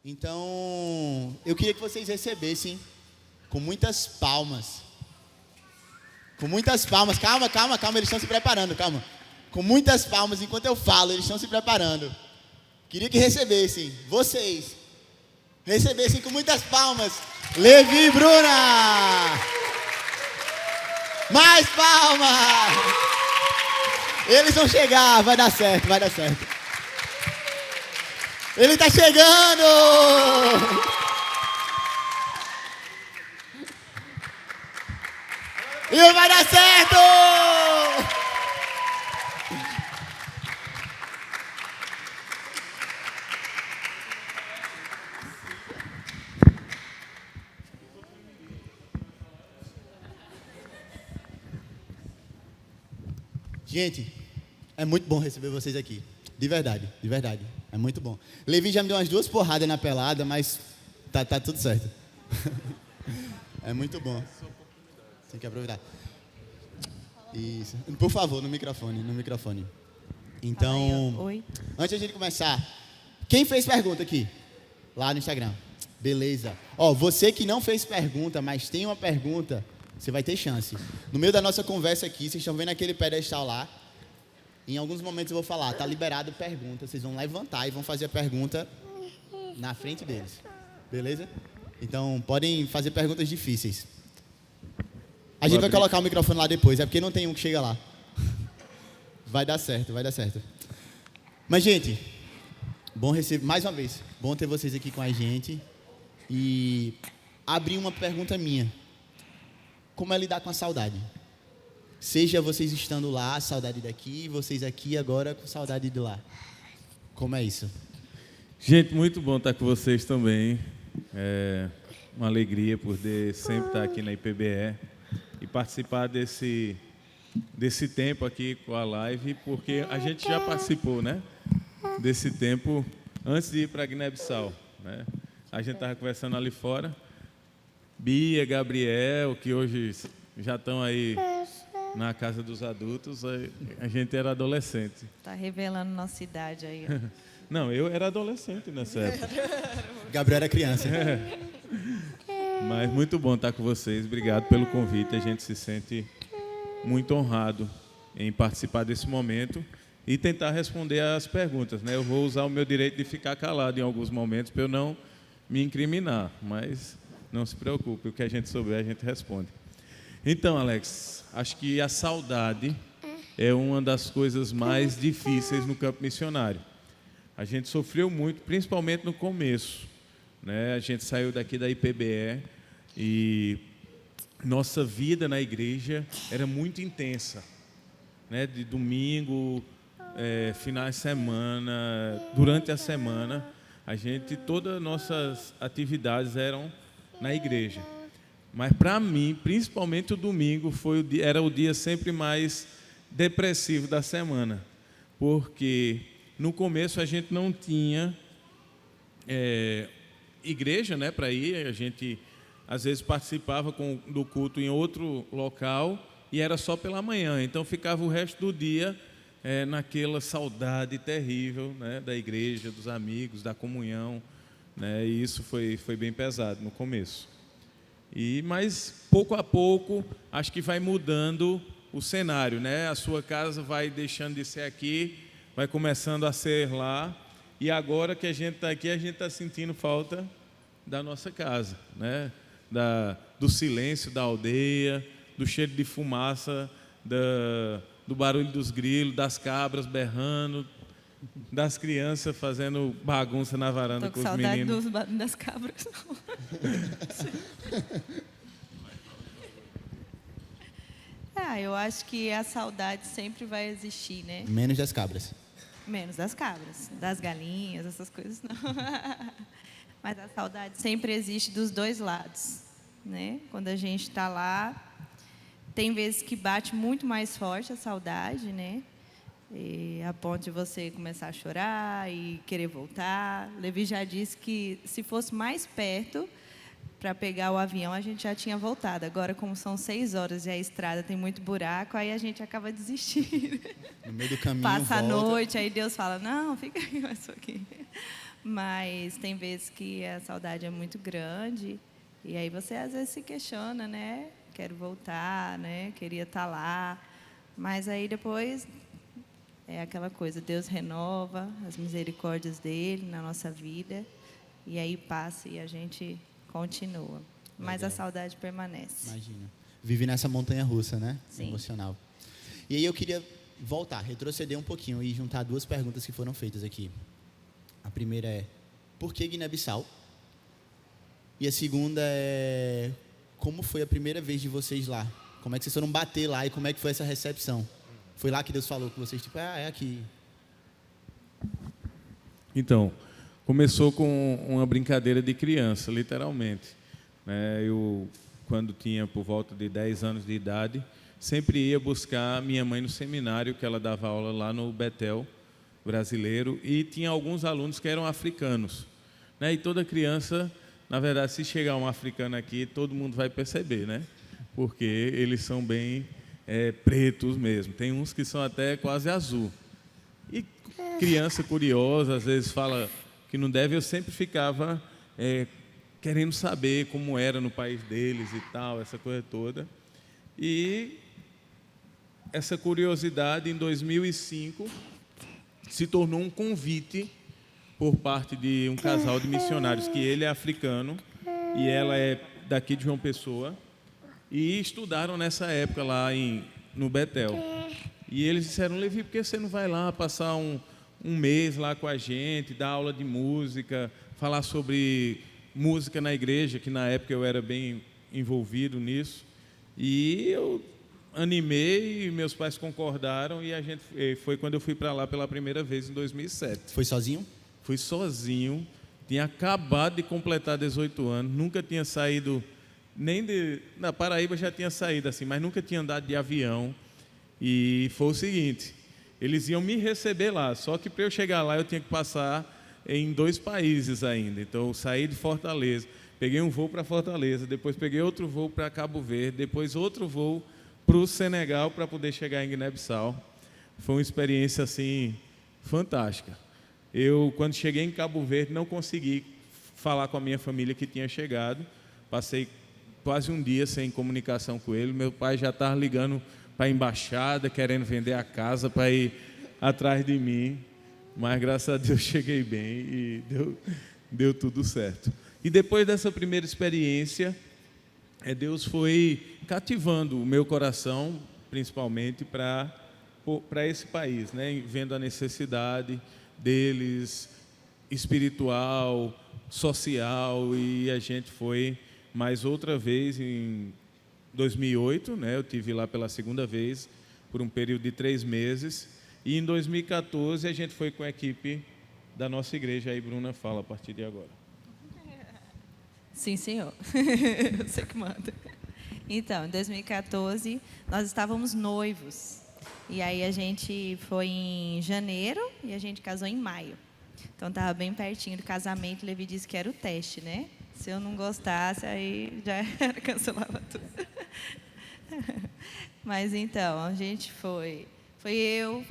Então, eu queria que vocês recebessem com muitas palmas. Com muitas palmas. Calma, eles estão se preparando, calma. Com muitas palmas, enquanto eu falo, eles estão se preparando. Queria que vocês recebessem com muitas palmas, Levi e Bruna! Mais palmas! Eles vão chegar, vai dar certo. Ele tá chegando! E vai dar certo! Gente, é muito bom receber vocês aqui. De verdade. É muito bom. Levi já me deu umas 2 porradas na pelada, mas tá tudo certo. É muito bom. Tem que aproveitar. Isso. Por favor, no microfone. Então, Oi. Antes de a gente começar, quem fez pergunta aqui? Lá no Instagram. Beleza. Você que não fez pergunta, mas tem uma pergunta, você vai ter chance. No meio da nossa conversa aqui, vocês estão vendo aquele pedestal lá? Em alguns momentos eu vou falar, tá liberado pergunta. Vocês vão levantar e vão fazer a pergunta na frente deles. Beleza? Então, podem fazer perguntas difíceis. A gente vai colocar o microfone lá depois, é porque não tem um que chega lá. Vai dar certo. Mas, gente, mais uma vez, bom ter vocês aqui com a gente. E abrir uma pergunta minha. Como é lidar com a saudade? Seja vocês estando lá, saudade daqui, vocês aqui agora com saudade de lá. Como é isso? Gente, muito bom estar com vocês também. É uma alegria poder sempre estar aqui na IPBE e participar desse tempo aqui com a live, porque a gente já participou, né? Desse tempo antes de ir para Guiné-Bissau, né? A gente estava conversando ali fora. Bia, Gabriel, que hoje já estão aí na casa dos adultos, a gente era adolescente. Tá revelando nossa idade aí. Não, eu era adolescente nessa época. Gabriel era criança. Mas muito bom estar com vocês. Obrigado pelo convite. A gente se sente muito honrado em participar desse momento e tentar responder às perguntas, né? Eu vou usar o meu direito de ficar calado em alguns momentos para eu não me incriminar, mas não se preocupe, o que a gente souber a gente responde. Então, Alex, acho que a saudade é uma das coisas mais difíceis no campo missionário. A gente sofreu muito, principalmente no começo, né? A gente saiu daqui da IPBE e nossa vida na igreja era muito intensa, né? De domingo, finais de semana, durante a semana, todas as nossas atividades eram na igreja. Mas para mim, principalmente o domingo, era o dia sempre mais depressivo da semana, porque no começo a gente não tinha igreja, né, para ir. A gente às vezes participava do culto em outro local e era só pela manhã, então ficava o resto do dia naquela saudade terrível, né, da igreja, dos amigos, da comunhão, né, e isso foi bem pesado no começo. Mas pouco a pouco acho que vai mudando o cenário, né? A sua casa vai deixando de ser aqui, vai começando a ser lá, e agora que a gente está aqui, a gente está sentindo falta da nossa casa, né? Do silêncio da aldeia, do cheiro de fumaça, do barulho dos grilos, das cabras berrando, das crianças fazendo bagunça na varanda com os meninos. Tô com saudade das cabras. Eu acho que a saudade sempre vai existir, né? Menos das cabras. Menos das cabras, das galinhas, essas coisas não. Mas a saudade sempre existe dos dois lados, né? Quando a gente está lá, tem vezes que bate muito mais forte a saudade, né? A ponto de você começar a chorar e querer voltar. Levi já disse que se fosse mais perto para pegar o avião, a gente já tinha voltado. Agora, como são 6 horas e a estrada tem muito buraco, aí a gente acaba desistindo. No meio do caminho, Passa a volta. noite, aí Deus fala, não, fica aí mais um pouquinho. Mas tem vezes que a saudade é muito grande e aí você às vezes se questiona, né? Quero voltar, né? Queria estar lá. Mas aí depois é aquela coisa, Deus renova as misericórdias dele na nossa vida e aí passa e a gente continua. Mas a saudade permanece. Imagina. Vive nessa montanha russa, né? Sim. Emocional. E aí eu queria voltar, retroceder um pouquinho e juntar duas perguntas que foram feitas aqui. A primeira é, por que Guiné-Bissau? E a segunda é, como foi a primeira vez de vocês lá? Como é que vocês foram bater lá e como é que foi essa recepção? Foi lá que Deus falou com vocês, tipo, é aqui. Então, começou com uma brincadeira de criança, literalmente. Eu, quando tinha por volta de 10 anos de idade, sempre ia buscar minha mãe no seminário, que ela dava aula lá no Betel brasileiro, e tinha alguns alunos que eram africanos. E toda criança, na verdade, se chegar um africano aqui, todo mundo vai perceber, né? Porque eles são bem pretos mesmo. Tem uns que são até quase azul. E criança curiosa, às vezes fala que não deve, eu sempre ficava querendo saber como era no país deles e tal, essa coisa toda. E essa curiosidade, em 2005, se tornou um convite por parte de um casal de missionários, que ele é africano e ela é daqui de João Pessoa, e estudaram nessa época lá no Betel. E eles disseram, Levi, por que você não vai lá passar um mês lá com a gente, dar aula de música, falar sobre música na igreja, que na época eu era bem envolvido nisso. E eu animei, e meus pais concordaram, e foi quando eu fui para lá pela primeira vez, em 2007. Foi sozinho? Fui sozinho, tinha acabado de completar 18 anos, nunca tinha saído, na Paraíba já tinha saído assim, mas nunca tinha andado de avião. E foi o seguinte, eles iam me receber lá, só que para eu chegar lá eu tinha que passar em 2 países ainda. Então eu saí de Fortaleza, peguei um voo para Fortaleza, depois peguei outro voo para Cabo Verde, depois outro voo para o Senegal para poder chegar em Guiné-Bissau. Foi uma experiência assim fantástica. Eu, quando cheguei em Cabo Verde, não consegui falar com a minha família que tinha chegado. Passei quase um dia sem comunicação com ele. Meu pai já estava ligando para a embaixada, querendo vender a casa para ir atrás de mim. Mas, graças a Deus, cheguei bem e deu tudo certo. E depois dessa primeira experiência, Deus foi cativando o meu coração, principalmente para esse país, né? Vendo a necessidade deles, espiritual, social, e a gente foi mais outra vez em 2008, né? Eu tive lá pela segunda vez, por um período de 3 meses, e em 2014 a gente foi com a equipe da nossa igreja, aí Bruna fala a partir de agora. Sim, senhor. Você que manda. Então, em 2014, nós estávamos noivos. E aí a gente foi em janeiro e a gente casou em maio. Então, estava bem pertinho do casamento. O Levi disse que era o teste, né? Se eu não gostasse, aí já era, cancelava tudo. Mas, então, a gente foi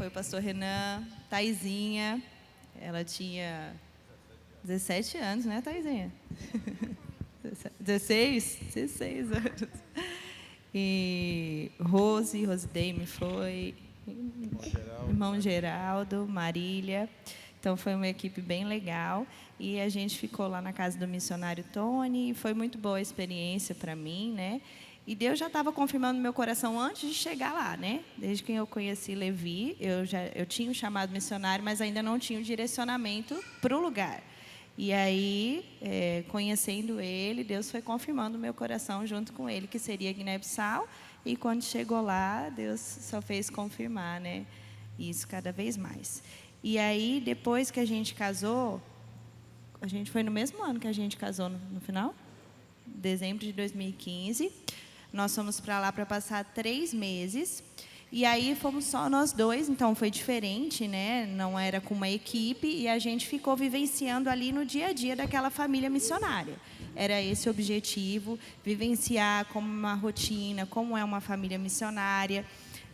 o pastor Renan, Taizinha. Ela tinha 17 anos, né, Taizinha? 16 anos. E Rose Dame foi, irmão Geraldo, Marília. Então foi uma equipe bem legal e a gente ficou lá na casa do missionário Tony e foi muito boa a experiência para mim, né? E Deus já estava confirmando no meu coração antes de chegar lá, né? Desde que eu conheci Levi, eu tinha um chamado missionário, mas ainda não tinha o direcionamento para o lugar. E aí, conhecendo ele, Deus foi confirmando no meu coração junto com ele que seria Guiné-Bissau. E quando chegou lá, Deus só fez confirmar, né? Isso cada vez mais. E aí, depois que a gente casou, a gente foi no mesmo ano que a gente casou no final, dezembro de 2015. Nós fomos para lá para passar 3 meses. E aí fomos só nós 2, então foi diferente, né? Não era com uma equipe e a gente ficou vivenciando ali no dia a dia daquela família missionária. Era esse o objetivo, vivenciar como uma rotina, como é uma família missionária.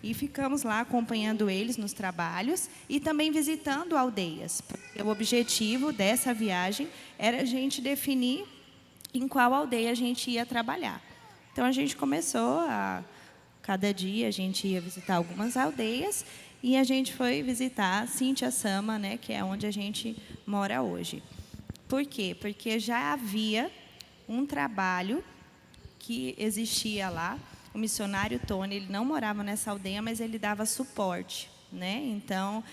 E ficamos lá acompanhando eles nos trabalhos e também visitando aldeias. O objetivo dessa viagem era a gente definir em qual aldeia a gente ia trabalhar. Então, a gente começou cada dia a gente ia visitar algumas aldeias e a gente foi visitar Cintia Sama, né, que é onde a gente mora hoje. Por quê? Porque já havia um trabalho que existia lá. O missionário Tony, ele não morava nessa aldeia, mas ele dava suporte, né? Então,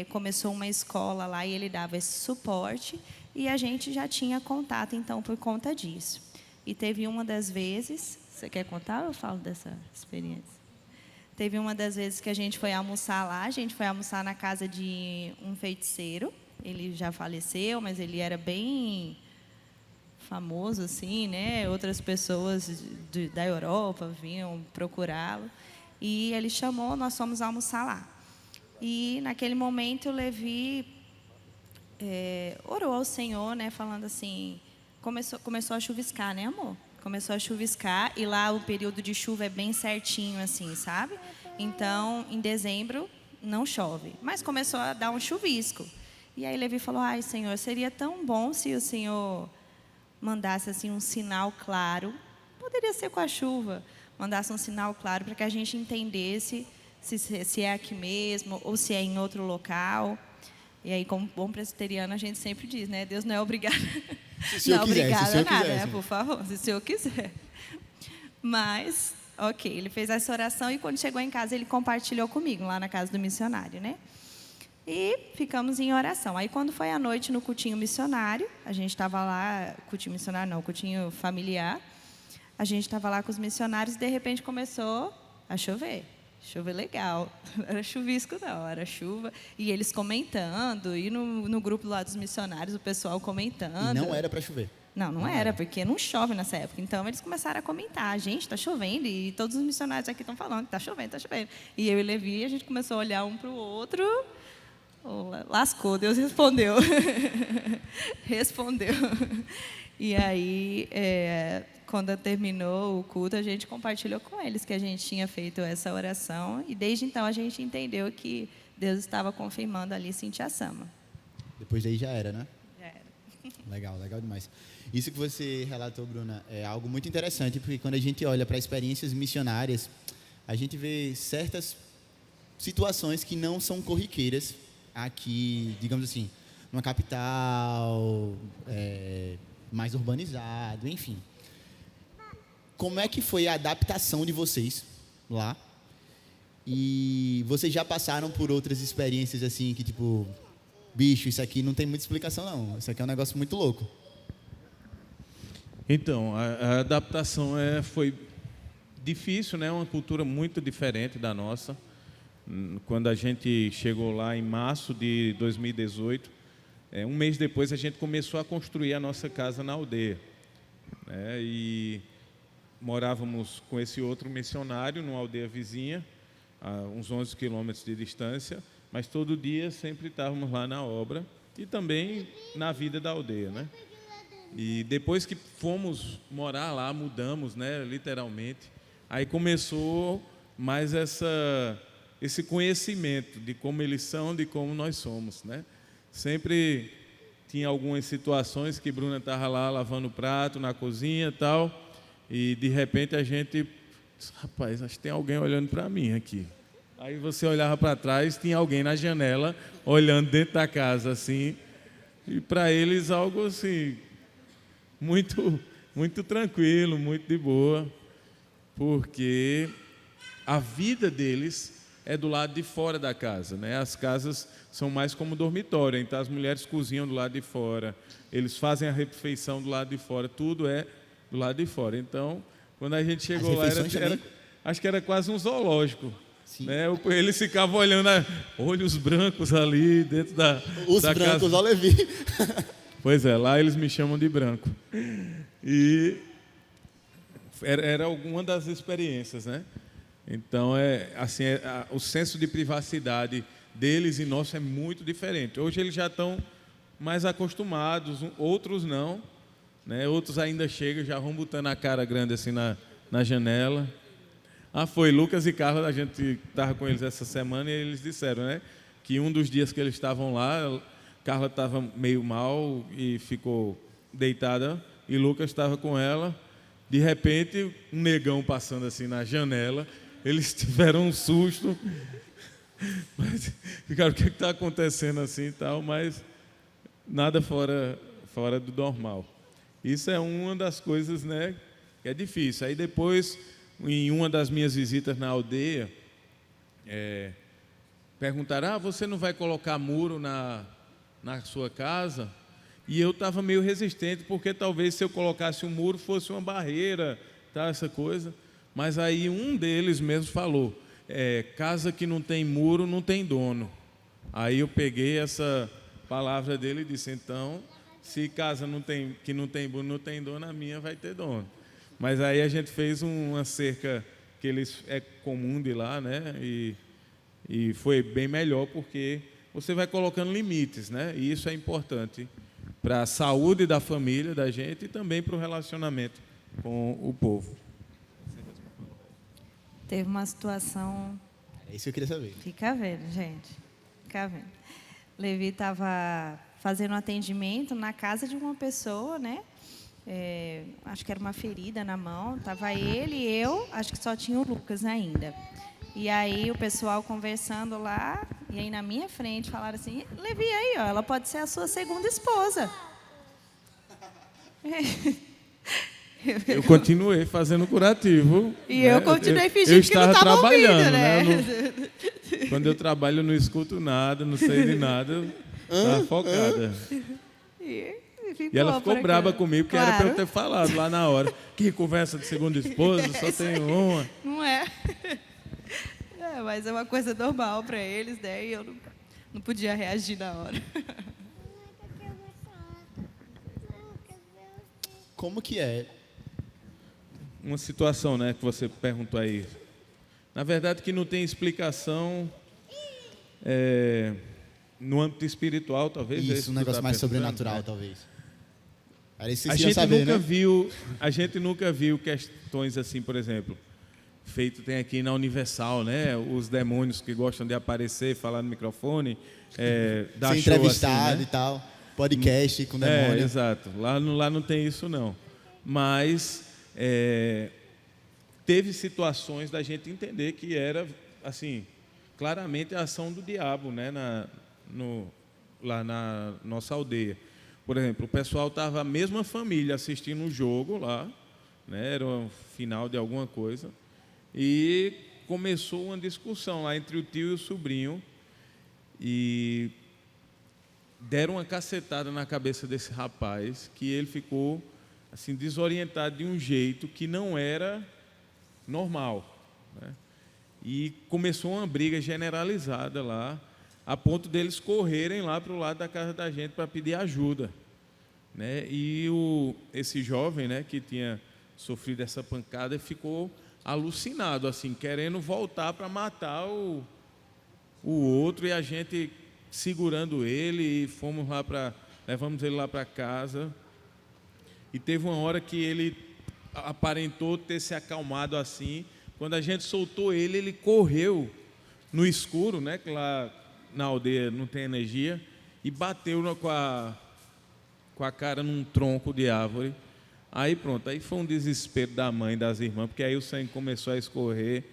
começou uma escola lá e ele dava esse suporte e a gente já tinha contato, então, por conta disso. E teve uma das vezes, você quer contar ou eu falo dessa experiência? Teve uma das vezes que a gente foi almoçar lá, a gente foi almoçar na casa de um feiticeiro, ele já faleceu, mas ele era bem famoso, assim, né? Outras pessoas da Europa vinham procurá-lo. E ele chamou, nós fomos almoçar lá. E, naquele momento, o Levi orou ao Senhor, né? Falando assim, começou a chuviscar, né, amor? Começou a chuviscar, e lá o período de chuva é bem certinho, assim, sabe? Então, em dezembro, não chove. Mas começou a dar um chuvisco. E aí Levi falou, ai, Senhor, seria tão bom se o Senhor mandasse assim um sinal claro, poderia ser com a chuva, mandasse um sinal claro para que a gente entendesse se é aqui mesmo ou se é em outro local. E aí, como bom presbiteriano, a gente sempre diz, né? Deus não é obrigado, não é obrigado a nada, né? Por favor, se o Senhor quiser. Mas, ok, ele fez essa oração e quando chegou em casa, ele compartilhou comigo, lá na casa do missionário, né? E ficamos em oração. Aí, quando foi à noite no cultinho missionário, a gente estava lá, cultinho missionário não, cultinho familiar, a gente estava lá com os missionários e, de repente, começou a chover. Chover legal. Não era chuvisco, não, era chuva. E eles comentando, e no grupo lá dos missionários, o pessoal comentando. E não era para chover. Não era, porque não chove nessa época. Então, eles começaram a comentar. Gente, está chovendo, e todos os missionários aqui estão falando que está chovendo, está chovendo. E eu e Levi, a gente começou a olhar um para o outro. Lascou, Deus respondeu. Respondeu. E aí, quando terminou o culto, a gente compartilhou com eles que a gente tinha feito essa oração. E desde então a gente entendeu que Deus estava confirmando ali Cintia Sama. Depois daí já era, né? Já era. Legal, legal demais. Isso que você relatou, Bruna, é algo muito interessante, porque quando a gente olha para experiências missionárias, a gente vê certas situações que não são corriqueiras aqui, digamos assim, numa capital, mais urbanizado, enfim. Como é que foi a adaptação de vocês lá? E vocês já passaram por outras experiências assim, que tipo, bicho, isso aqui não tem muita explicação não, isso aqui é um negócio muito louco. Então, a adaptação foi difícil, né? Uma cultura muito diferente da nossa. Quando a gente chegou lá em março de 2018, um mês depois a gente começou a construir a nossa casa na aldeia, né? E morávamos com esse outro missionário numa aldeia vizinha, a uns 11 quilômetros de distância, mas todo dia sempre estávamos lá na obra e também na vida da aldeia, né? E depois que fomos morar lá, mudamos, né, literalmente, aí começou mais esse conhecimento de como eles são, de como nós somos, né? Sempre tinha algumas situações que Bruna estava lá lavando o prato na cozinha e tal, e de repente a gente disse, rapaz, acho que tem alguém olhando para mim aqui. Aí você olhava para trás, tinha alguém na janela olhando dentro da casa assim, e para eles algo assim muito, muito tranquilo, muito de boa, porque a vida deles é do lado de fora da casa, né? As casas são mais como dormitório, então as mulheres cozinham do lado de fora, eles fazem a refeição do lado de fora, tudo é do lado de fora. Então, quando a gente chegou lá, acho que era quase um zoológico, né? Eles ficavam olhando, olhos brancos ali dentro da Os da brancos, casa. ó Levi. Pois é, lá eles me chamam de branco. E era alguma das experiências, né? Então, o senso de privacidade deles e nosso é muito diferente. Hoje eles já estão mais acostumados, outros não, né? Outros ainda chegam, já vão botando a cara grande assim na janela. Foi Lucas e Carla, a gente estava com eles essa semana e eles disseram, né, que um dos dias que eles estavam lá, Carla estava meio mal e ficou deitada e Lucas estava com ela. De repente, um negão passando assim na janela, eles tiveram um susto, mas ficaram, o que está acontecendo assim e tal, mas nada fora do normal. Isso é uma das coisas, né, que é difícil. Aí depois, em uma das minhas visitas na aldeia, perguntaram, você não vai colocar muro na sua casa? E eu estava meio resistente, porque talvez se eu colocasse um muro fosse uma barreira, tá, essa coisa. Mas aí um deles mesmo falou, casa que não tem muro não tem dono. Aí eu peguei essa palavra dele e disse, então, se casa que não tem muro não tem dono, a minha vai ter dono. Mas aí a gente fez uma cerca que é comum de lá, né? E foi bem melhor, porque você vai colocando limites, né? E isso é importante para a saúde da família da gente e também para o relacionamento com o povo. Teve uma situação... É isso que eu queria saber. Fica vendo, gente. Fica vendo. Levi estava fazendo um atendimento na casa de uma pessoa, né? Acho que era uma ferida na mão. Estava ele e eu, acho que só tinha o Lucas ainda. E aí o pessoal conversando lá, e aí na minha frente falaram assim, Levi, aí, ó, ela pode ser a sua segunda esposa. Eu continuei fazendo curativo. E né? eu continuei fingindo que não estava ouvindo, né? Quando eu trabalho, eu não escuto nada, não sei de nada, estava focada. E ela ficou braba comigo, porque era para eu ter falado lá na hora. Que conversa de segunda esposa, só tem uma. Não é? Mas é uma coisa normal para eles, né? E eu não podia reagir na hora. Como que é? Uma situação, né, que você perguntou aí. Na verdade, que não tem explicação no âmbito espiritual, talvez. Isso, um negócio mais sobrenatural, talvez. Era isso que vocês a gente saber, nunca né? viu, a gente nunca viu questões assim, por exemplo, feito tem aqui na Universal, né? Os demônios que gostam de aparecer, falar no microfone, dar Ser show entrevistado assim, né? e tal, podcast com demônio. Exato. Lá não tem isso não. Mas teve situações da gente entender que era assim, claramente a ação do diabo, né? Lá na nossa aldeia. Por exemplo, o pessoal estava a mesma família assistindo um jogo lá, né? Era o final de alguma coisa. E começou uma discussão lá entre o tio e o sobrinho e deram uma cacetada na cabeça desse rapaz que ele ficou assim desorientado de um jeito que não era normal, né? E começou uma briga generalizada lá, a ponto deles correrem lá para o lado da casa da gente para pedir ajuda, né? E esse jovem, né, que tinha sofrido essa pancada ficou alucinado, assim, querendo voltar para matar o outro, e a gente segurando ele e levamos ele lá para casa. E teve uma hora que ele aparentou ter se acalmado assim. Quando a gente soltou ele, ele correu no escuro, né, que lá na aldeia não tem energia, e bateu com a cara num tronco de árvore. Aí pronto, aí foi um desespero da mãe, das irmãs, porque aí o sangue começou a escorrer,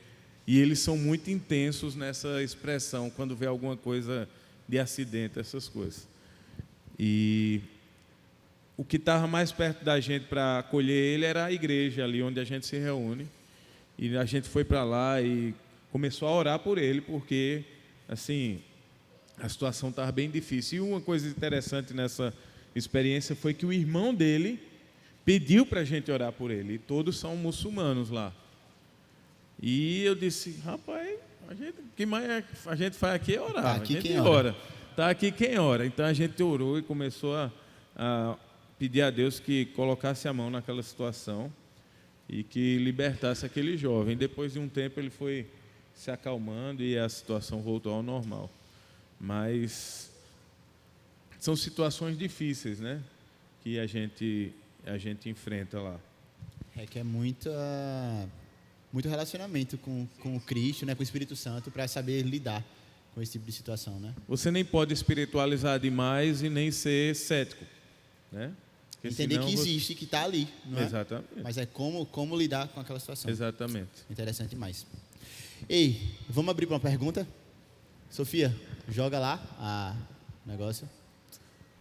e eles são muito intensos nessa expressão, quando vê alguma coisa de acidente, essas coisas. E o que estava mais perto da gente para acolher ele era a igreja, ali onde a gente se reúne, e a gente foi para lá e começou a orar por ele, porque, assim, a situação estava bem difícil. E uma coisa interessante nessa experiência foi que o irmão dele pediu para a gente orar por ele, e todos são muçulmanos lá. E eu disse, rapaz, que mais a gente faz aqui é orar, Tá aqui a gente quem ora. Está aqui quem ora. Então a gente orou e começou a pedir a Deus que colocasse a mão naquela situação e que libertasse aquele jovem. Depois de um tempo ele foi se acalmando e a situação voltou ao normal. Mas são situações difíceis, né, que a gente enfrenta lá. É que é muita muito relacionamento com o Cristo, né, com o Espírito Santo, para saber lidar com esse tipo de situação, né? Você nem pode espiritualizar demais e nem ser cético, né? Porque Entender senão que existe, que está ali, não é? Exatamente. Mas é como lidar com aquela situação. Exatamente. Interessante demais. Ei, vamos abrir para uma pergunta? Sofia, joga lá a negócio.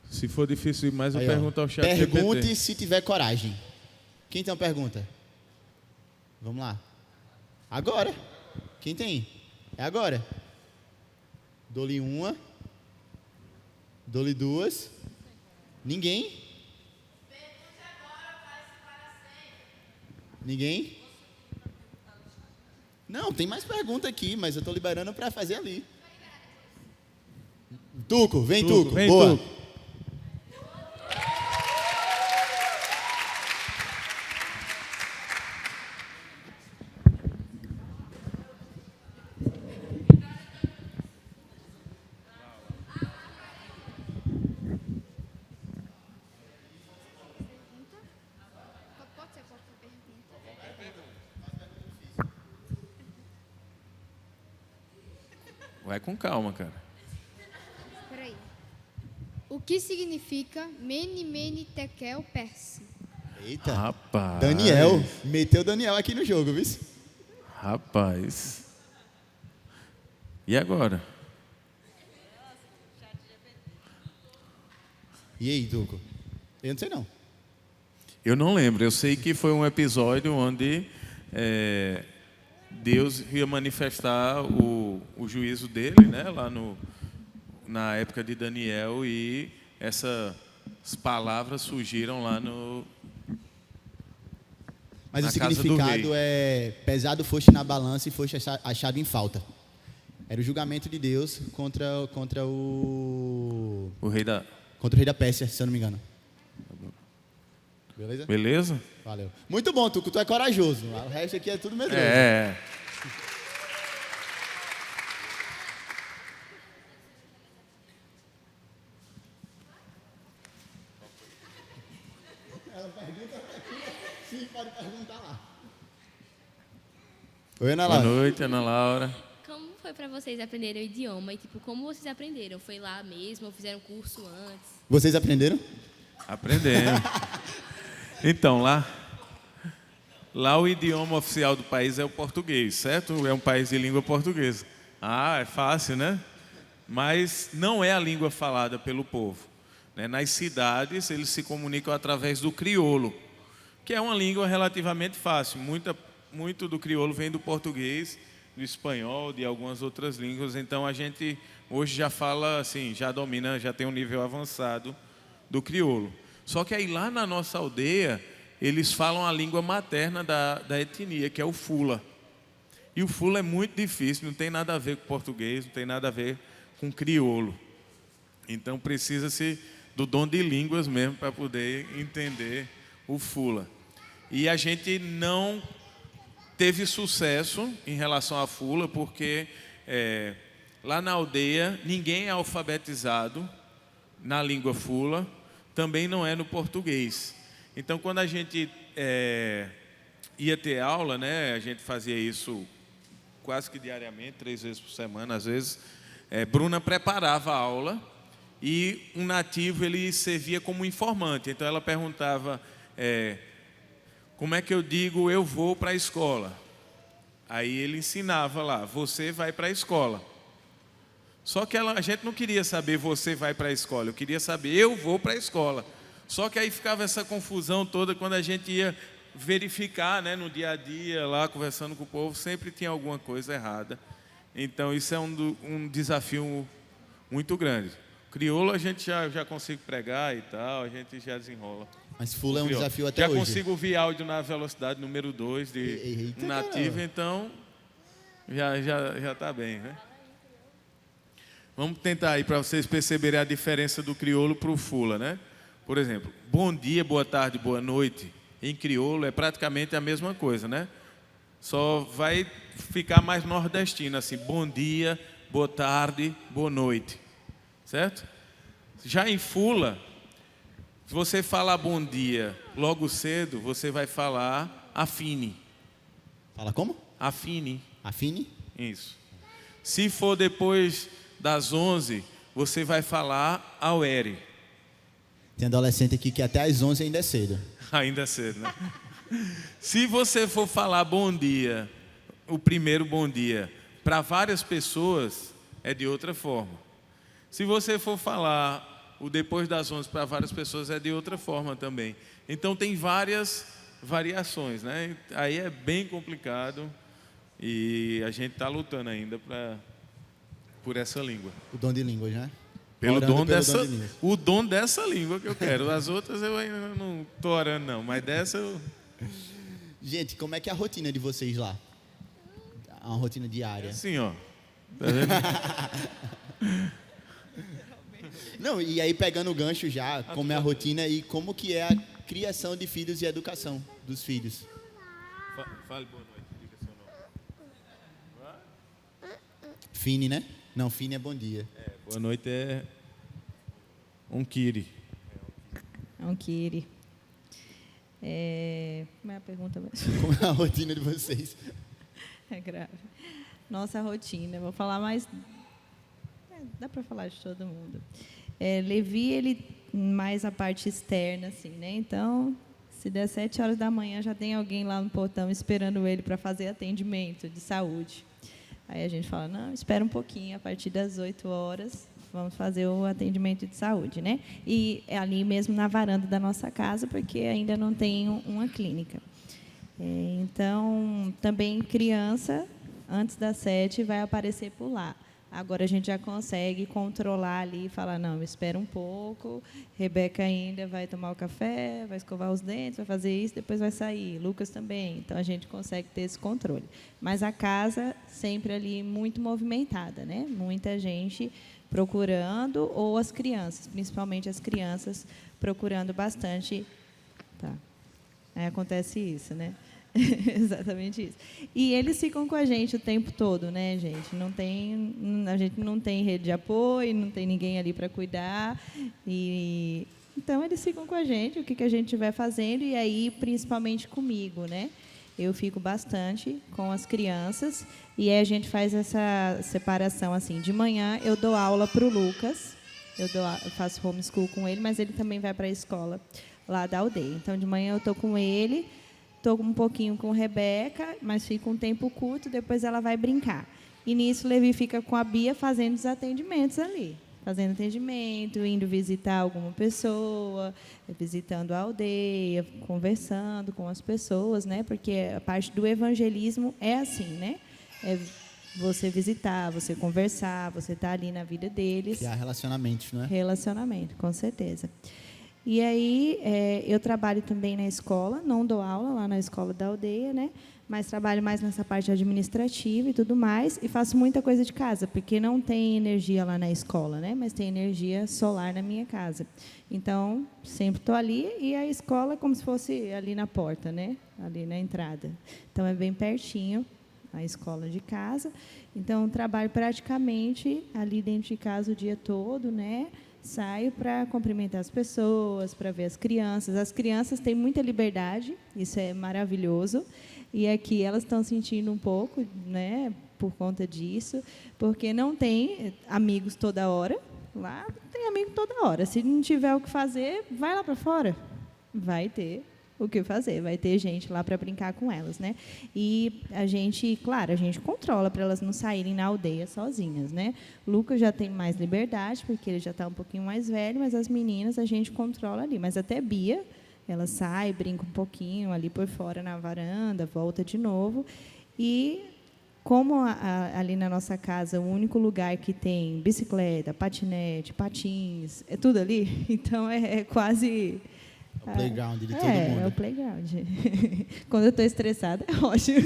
Se for difícil demais, eu Aí, ó, pergunto ao chat pergunte GPT. se tiver coragem. Quem tem uma pergunta? Vamos lá. Agora. Quem tem? É agora. Dou-lhe uma. Dou-lhe duas. Ninguém? Ninguém? Não, tem mais pergunta aqui, mas eu estou liberando para fazer ali. Tuco, vem Tuco. Vem, Boa. Tuco. Pode ser qualquer pergunta. Vai com calma, cara. Peraí. O que significa Mene Mene Tekel Perse? Eita. Rapaz. Daniel. Meteu Daniel aqui no jogo, viu? Rapaz. E agora? E aí, Tuco? Eu não sei não. Eu não lembro. Eu sei que foi um episódio onde Deus ia manifestar o juízo dele, né? Lá na época de Daniel, e essas palavras surgiram lá no... Mas Na o casa do significado rei. é pesado foste na balança e foste achado em falta. Era o julgamento de Deus contra o O rei da... rei da Pérsia, se eu não me engano. Beleza? Beleza? Valeu. Muito bom, Tuco. Tu é corajoso. O resto aqui é tudo medroso. É. Ela pergunta aqui. Sim, pode perguntar lá. Oi, Ana Boa Laura. noite, Ana Laura. Como foi para vocês aprenderem o idioma? E, tipo, como vocês aprenderam? Foi lá mesmo ou fizeram curso antes? Vocês aprenderam? Aprendemos. Então, lá o idioma oficial do país é o português, certo? É um país de língua portuguesa. Ah, é fácil, né? Mas não é a língua falada pelo povo, né? Nas cidades, eles se comunicam através do crioulo, que é uma língua relativamente fácil. Muito do crioulo vem do português, do espanhol, de algumas outras línguas. Então, a gente hoje já fala assim, já domina, já tem um nível avançado do crioulo. Só que aí lá na nossa aldeia, eles falam a língua materna da etnia, que é o fula. E o fula é muito difícil, não tem nada a ver com português, não tem nada a ver com crioulo. Então precisa-se do dom de línguas mesmo para poder entender o fula. E a gente não teve sucesso em relação à fula, porque lá na aldeia ninguém é alfabetizado na língua fula, também não é no português. Então, quando a gente ia ter aula, né, a gente fazia isso quase que diariamente, 3 vezes por semana, às vezes, Bruna preparava a aula e um nativo ele servia como informante. Então, ela perguntava, como é que eu digo eu vou para a escola? Aí ele ensinava lá, você vai para a escola. Só que a gente não queria saber você vai para a escola, eu queria saber eu vou para a escola. Só que aí ficava essa confusão toda quando a gente ia verificar, né, no dia a dia, lá conversando com o povo, sempre tinha alguma coisa errada. Então isso é um desafio muito grande. Crioulo a gente já consegue pregar e tal, a gente já desenrola. Mas fula é um Crioulo. desafio até já hoje. consigo ouvir áudio na velocidade número 2 de Eita, um nativo, então já está bem, né? Vamos tentar aí para vocês perceberem a diferença do crioulo para o fula, né? Por exemplo, bom dia, boa tarde, boa noite, em crioulo é praticamente a mesma coisa, né? Só vai ficar mais nordestino, assim, bom dia, boa tarde, boa noite, certo? Já em fula, se você falar bom dia logo cedo, você vai falar afine. Fala como? Afine. Afine? Isso. Se for depois das 11, você vai falar ao ere. Tem adolescente aqui que até às 11 ainda é cedo. Ainda é cedo, né? Se você for falar bom dia, o primeiro bom dia, para várias pessoas, é de outra forma. Se você for falar o depois das 11 para várias pessoas, é de outra forma também. Então, tem várias variações, né? Aí é bem complicado e a gente está lutando ainda por essa língua. O dom de línguas, né? Pelo Orando dom pelo dessa, dom de línguas. o dom dessa língua que eu quero. As outras eu ainda não estou orando, não. Mas dessa eu... Gente, como é que é a rotina de vocês lá? Uma rotina diária. Assim, ó. Tá vendo? Não, e aí pegando o gancho já, como é a rotina e como que é a criação de filhos e a educação dos filhos. Fale boa noite. Diga seu nome. Fine, né? Não, Fine é bom dia. Boa noite é um Kiri. É um Kiri. Como é a pergunta mesmo? Como é a rotina de vocês? É grave. Nossa rotina, vou falar mais... dá para falar de todo mundo. Levi, ele mais a parte externa, assim, né? Então, se der 7 horas da manhã, já tem alguém lá no portão esperando ele para fazer atendimento de saúde. Aí a gente fala, não, espera um pouquinho, a partir das 8 horas, vamos fazer o atendimento de saúde, né? E é ali mesmo na varanda da nossa casa, porque ainda não tem uma clínica. Então, também criança, antes das 7, vai aparecer por lá. Agora a gente já consegue controlar ali e falar, não, espera um pouco, Rebeca ainda vai tomar o café, vai escovar os dentes, vai fazer isso, depois vai sair. Lucas também. Então, a gente consegue ter esse controle. Mas a casa sempre ali muito movimentada, né? Muita gente procurando, ou as crianças, principalmente as crianças, procurando bastante. Tá. Aí acontece isso, né? Exatamente isso. E eles ficam com a gente o tempo todo, né, gente? A gente não tem rede de apoio, não tem ninguém ali para cuidar. Então, eles ficam com a gente, o que a gente estiver fazendo, e aí, principalmente comigo, né? Eu fico bastante com as crianças, e aí a gente faz essa separação, assim. De manhã, eu dou aula para o Lucas, eu faço homeschool com ele, mas ele também vai para a escola lá da aldeia. Então, de manhã eu estou com ele, estou um pouquinho com Rebeca, mas fica um tempo curto, depois ela vai brincar. E nisso, Levi fica com a Bia fazendo os atendimentos ali. Fazendo atendimento, indo visitar alguma pessoa, visitando a aldeia, conversando com as pessoas, né? Porque a parte do evangelismo é assim, né? É você visitar, você conversar, você estar ali na vida deles. Criar relacionamentos, não é? Relacionamento, com certeza. E aí, eu trabalho também na escola, não dou aula lá na escola da aldeia, né? Mas trabalho mais nessa parte administrativa e tudo mais, e faço muita coisa de casa, porque não tem energia lá na escola, né? Mas tem energia solar na minha casa. Então, sempre estou ali, e a escola é como se fosse ali na porta, né? Ali na entrada. Então, é bem pertinho a escola de casa. Então, trabalho praticamente ali dentro de casa o dia todo, né? Saio para cumprimentar as pessoas, para ver as crianças. As crianças têm muita liberdade, isso é maravilhoso. E aqui elas estão sentindo um pouco, né, por conta disso, porque não tem amigos toda hora. Lá tem amigo toda hora. Se não tiver o que fazer, vai lá para fora. Vai ter o que fazer, vai ter gente lá para brincar com elas, né? E a gente, claro, a gente controla para elas não saírem na aldeia sozinhas, né? Lucas já tem mais liberdade, porque ele já está um pouquinho mais velho, mas as meninas a gente controla ali. Mas até Bia, ela sai, brinca um pouquinho ali por fora na varanda, volta de novo. E como ali na nossa casa, o único lugar que tem bicicleta, patinete, patins, é tudo ali, então é quase... O playground de todo mundo. É o playground. Quando eu estou estressada, é ótimo.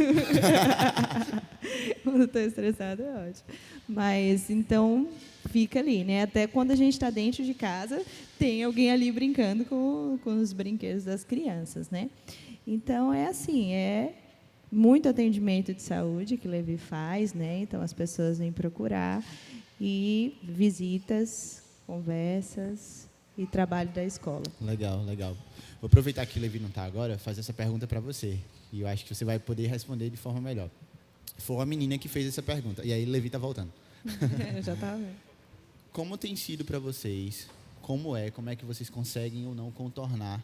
Quando eu estou estressada, é ótimo. Mas, então, fica ali, né? Até quando a gente está dentro de casa, tem alguém ali brincando com os brinquedos das crianças, né? Então, é assim, é muito atendimento de saúde que Levi faz, né? Então, as pessoas vêm procurar, e visitas, conversas e trabalho da escola. Legal, legal. Vou aproveitar que o Levi não está agora, fazer essa pergunta para você. E eu acho que você vai poder responder de forma melhor. Foi uma menina que fez essa pergunta. E aí o Levi está voltando. Já está vendo. Como tem sido para vocês? Como é que vocês conseguem ou não contornar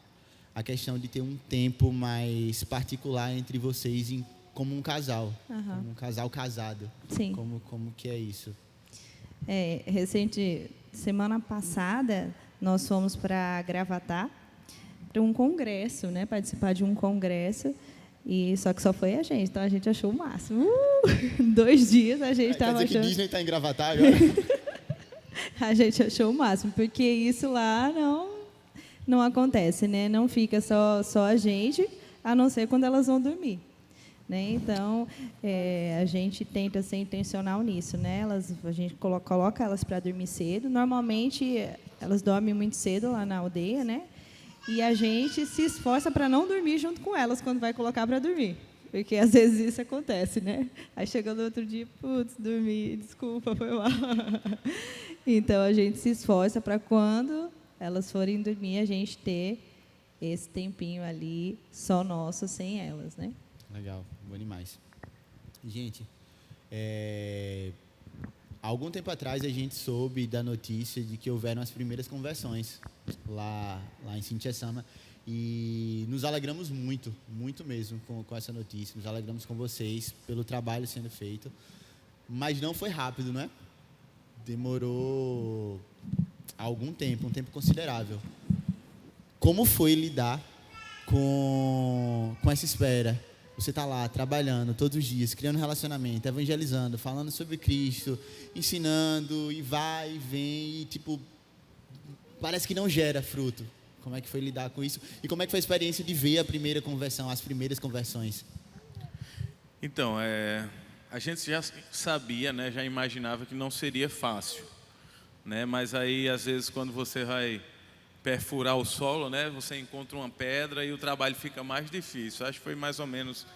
a questão de ter um tempo mais particular entre vocês como um casal? Como um casal casado. Sim. Como que é isso? Semana passada, nós fomos para Gravatá, para um congresso, né? Participar de um congresso. Só que só foi a gente, então a gente achou o máximo. 2 dias a gente estava achando... Quer dizer que Disney está em Gravatá agora? A gente achou o máximo, porque isso lá não acontece, né? Não fica só a gente, a não ser quando elas vão dormir. Né? Então, a gente tenta ser intencional nisso, né? A gente coloca elas para dormir cedo. Normalmente, elas dormem muito cedo lá na aldeia, né? E a gente se esforça para não dormir junto com elas quando vai colocar para dormir. Porque, às vezes, isso acontece, né? Aí, chega no outro dia, putz, dormi, desculpa, foi mal. Então, a gente se esforça para quando elas forem dormir, a gente ter esse tempinho ali só nosso, sem elas, né? Legal, bom demais. Gente, algum tempo atrás a gente soube da notícia de que houveram as primeiras conversões lá em Sintia-sama e nos alegramos muito mesmo com essa notícia, nos alegramos com vocês pelo trabalho sendo feito, mas não foi rápido, né? Demorou algum tempo, um tempo considerável. Como foi lidar com essa espera? Você está lá trabalhando todos os dias, criando relacionamento, evangelizando, falando sobre Cristo, ensinando, e vai, e vem, e parece que não gera fruto. Como é que foi lidar com isso? E como é que foi a experiência de ver a primeira conversão, as primeiras conversões? Então, a gente já sabia, né, já imaginava que não seria fácil, né? Mas aí, às vezes, quando você vai perfurar o solo, né, você encontra uma pedra e o trabalho fica mais difícil. Acho que foi mais ou menos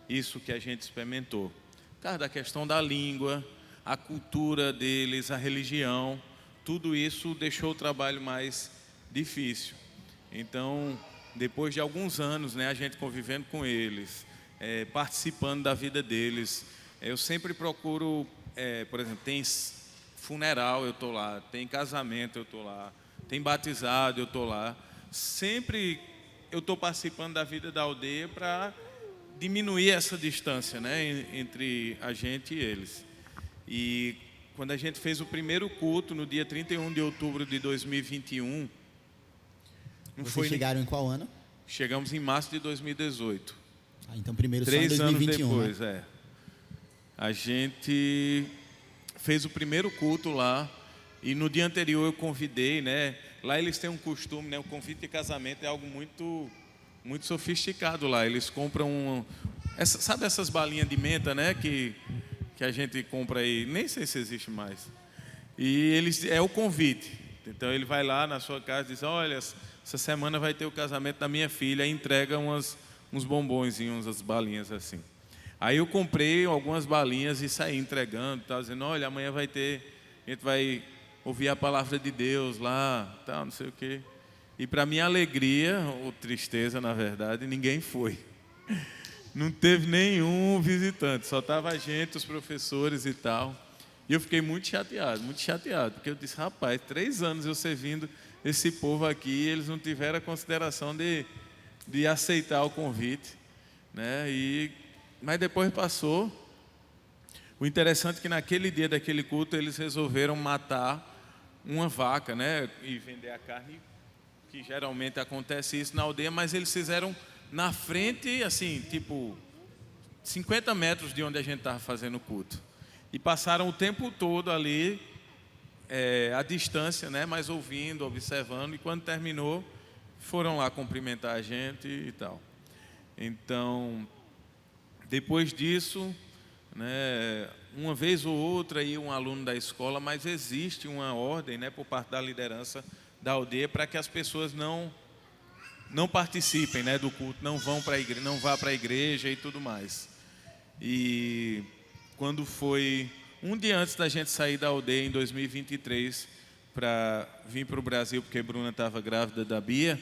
isso que a gente experimentou. Por causa da questão da língua, a cultura deles, a religião, tudo isso deixou o trabalho mais difícil. Então, depois de alguns anos, né, a gente convivendo com eles, participando da vida deles, eu sempre procuro, por exemplo, tem funeral, eu estou lá, tem casamento, eu estou lá, tem batizado, eu estou lá. Sempre eu estou participando da vida da aldeia para diminuir essa distância, né, entre a gente e eles. E quando a gente fez o primeiro culto, no dia 31 de outubro de 2021... Vocês chegaram em qual ano? Chegamos em março de 2018. Então primeiro só em 3 anos 2021, depois, né? A gente fez o primeiro culto lá. E no dia anterior eu convidei, né? Lá eles têm um costume, né? O convite de casamento é algo muito, muito sofisticado lá. Eles compram sabe essas balinhas de menta, né? Que a gente compra aí, nem sei se existe mais. E é o convite. Então ele vai lá na sua casa e diz: olha, essa semana vai ter o casamento da minha filha, e entrega uns bombonzinhos, umas balinhas assim. Aí eu comprei algumas balinhas e saí entregando, tá, dizendo: olha, amanhã a gente vai ouvir a palavra de Deus lá, tal, não sei o quê. E para minha alegria, ou tristeza na verdade, ninguém foi. Não teve nenhum visitante, só estava a gente, os professores e tal. E eu fiquei muito chateado, porque eu disse: rapaz, 3 anos eu servindo esse povo aqui, e eles não tiveram a consideração de aceitar o convite, né? Mas depois passou. O interessante é que naquele dia daquele culto eles resolveram matar uma vaca, né, e vender a carne, que geralmente acontece isso na aldeia, mas eles fizeram na frente, assim, 50 metros de onde a gente estava fazendo o culto. E passaram o tempo todo ali, à distância, né, mas ouvindo, observando, e quando terminou, foram lá cumprimentar a gente e tal. Então, depois disso, né, uma vez ou outra ia um aluno da escola, mas existe uma ordem, né, por parte da liderança da aldeia para que as pessoas não participem, né, do culto, não vá para a igreja e tudo mais. E quando foi um dia antes da gente sair da aldeia em 2023 para vir para o Brasil, porque Bruna estava grávida da Bia,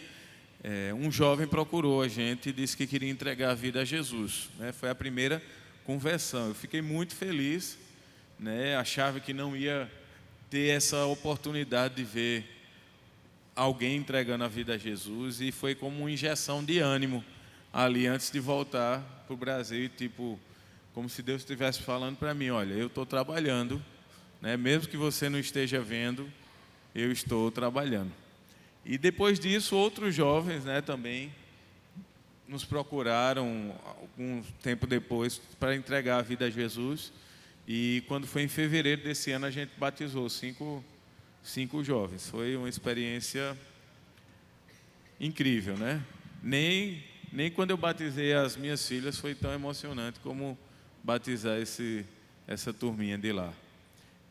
um jovem procurou a gente e disse que queria entregar a vida a Jesus, né? Foi a primeira conversão. Eu fiquei muito feliz, né? Achava que não ia ter essa oportunidade de ver alguém entregando a vida a Jesus, e foi como uma injeção de ânimo ali antes de voltar para o Brasil, tipo, como se Deus estivesse falando para mim: olha, eu estou trabalhando, né? Mesmo que você não esteja vendo, eu estou trabalhando. E depois disso, outros jovens, né, também nos procuraram algum tempo depois para entregar a vida a Jesus. E quando foi em fevereiro desse ano, a gente batizou cinco jovens. Foi uma experiência incrível, né? Nem quando eu batizei as minhas filhas foi tão emocionante como batizar essa turminha de lá.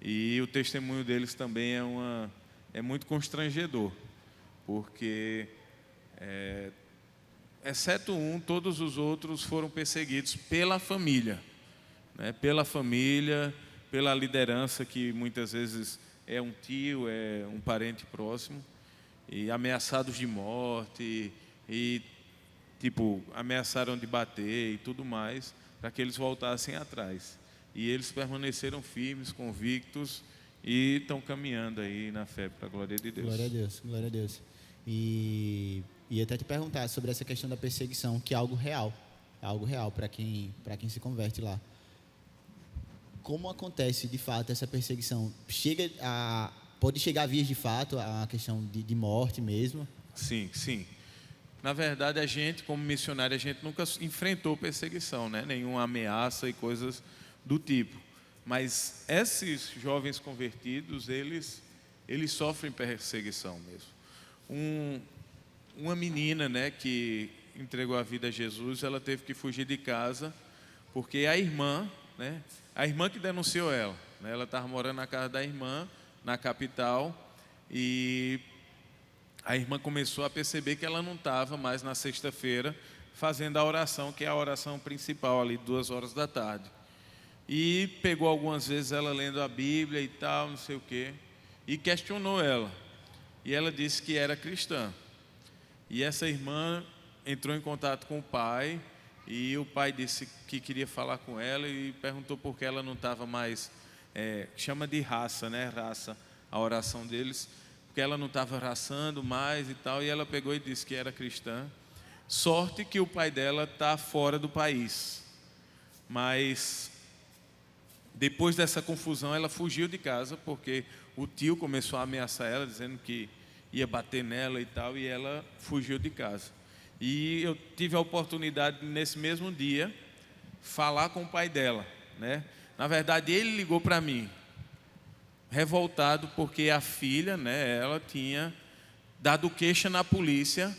E o testemunho deles também é muito constrangedor, porque, exceto um, todos os outros foram perseguidos pela família, né? Pela família, pela liderança, que muitas vezes é um tio, é um parente próximo, e ameaçados de morte, e tipo, ameaçaram de bater e tudo mais, para que eles voltassem atrás. E eles permaneceram firmes, convictos, e estão caminhando aí na fé, para a glória de Deus. Glória a Deus, glória a Deus. E até te perguntar sobre essa questão da perseguição, que é algo real para quem se converte lá. Como acontece de fato essa perseguição? Pode chegar a vias de fato a questão de morte mesmo? Sim, sim. Na verdade, a gente, como missionário, a gente nunca enfrentou perseguição, né? Nenhuma ameaça e coisas do tipo. Mas esses jovens convertidos, eles sofrem perseguição mesmo. Uma menina, né, que entregou a vida a Jesus, ela teve que fugir de casa, porque a irmã que denunciou ela, né? Ela estava morando na casa da irmã, na capital, e a irmã começou a perceber que ela não estava mais na sexta-feira fazendo a oração, que é a oração principal ali, 2 horas da tarde. E pegou algumas vezes ela lendo a Bíblia e tal, não sei o quê, e questionou ela. E ela disse que era cristã. E essa irmã entrou em contato com o pai, e o pai disse que queria falar com ela e perguntou por que ela não estava mais, chama de raça, né? Raça, a oração deles, porque ela não estava raçando mais e tal, e ela pegou e disse que era cristã. Sorte que o pai dela está fora do país, mas depois dessa confusão ela fugiu de casa, porque o tio começou a ameaçar ela, dizendo que ia bater nela e tal, e ela fugiu de casa. E eu tive a oportunidade, nesse mesmo dia, falar com o pai dela, né? Na verdade, ele ligou para mim, revoltado, porque a filha, né, ela tinha dado queixa na polícia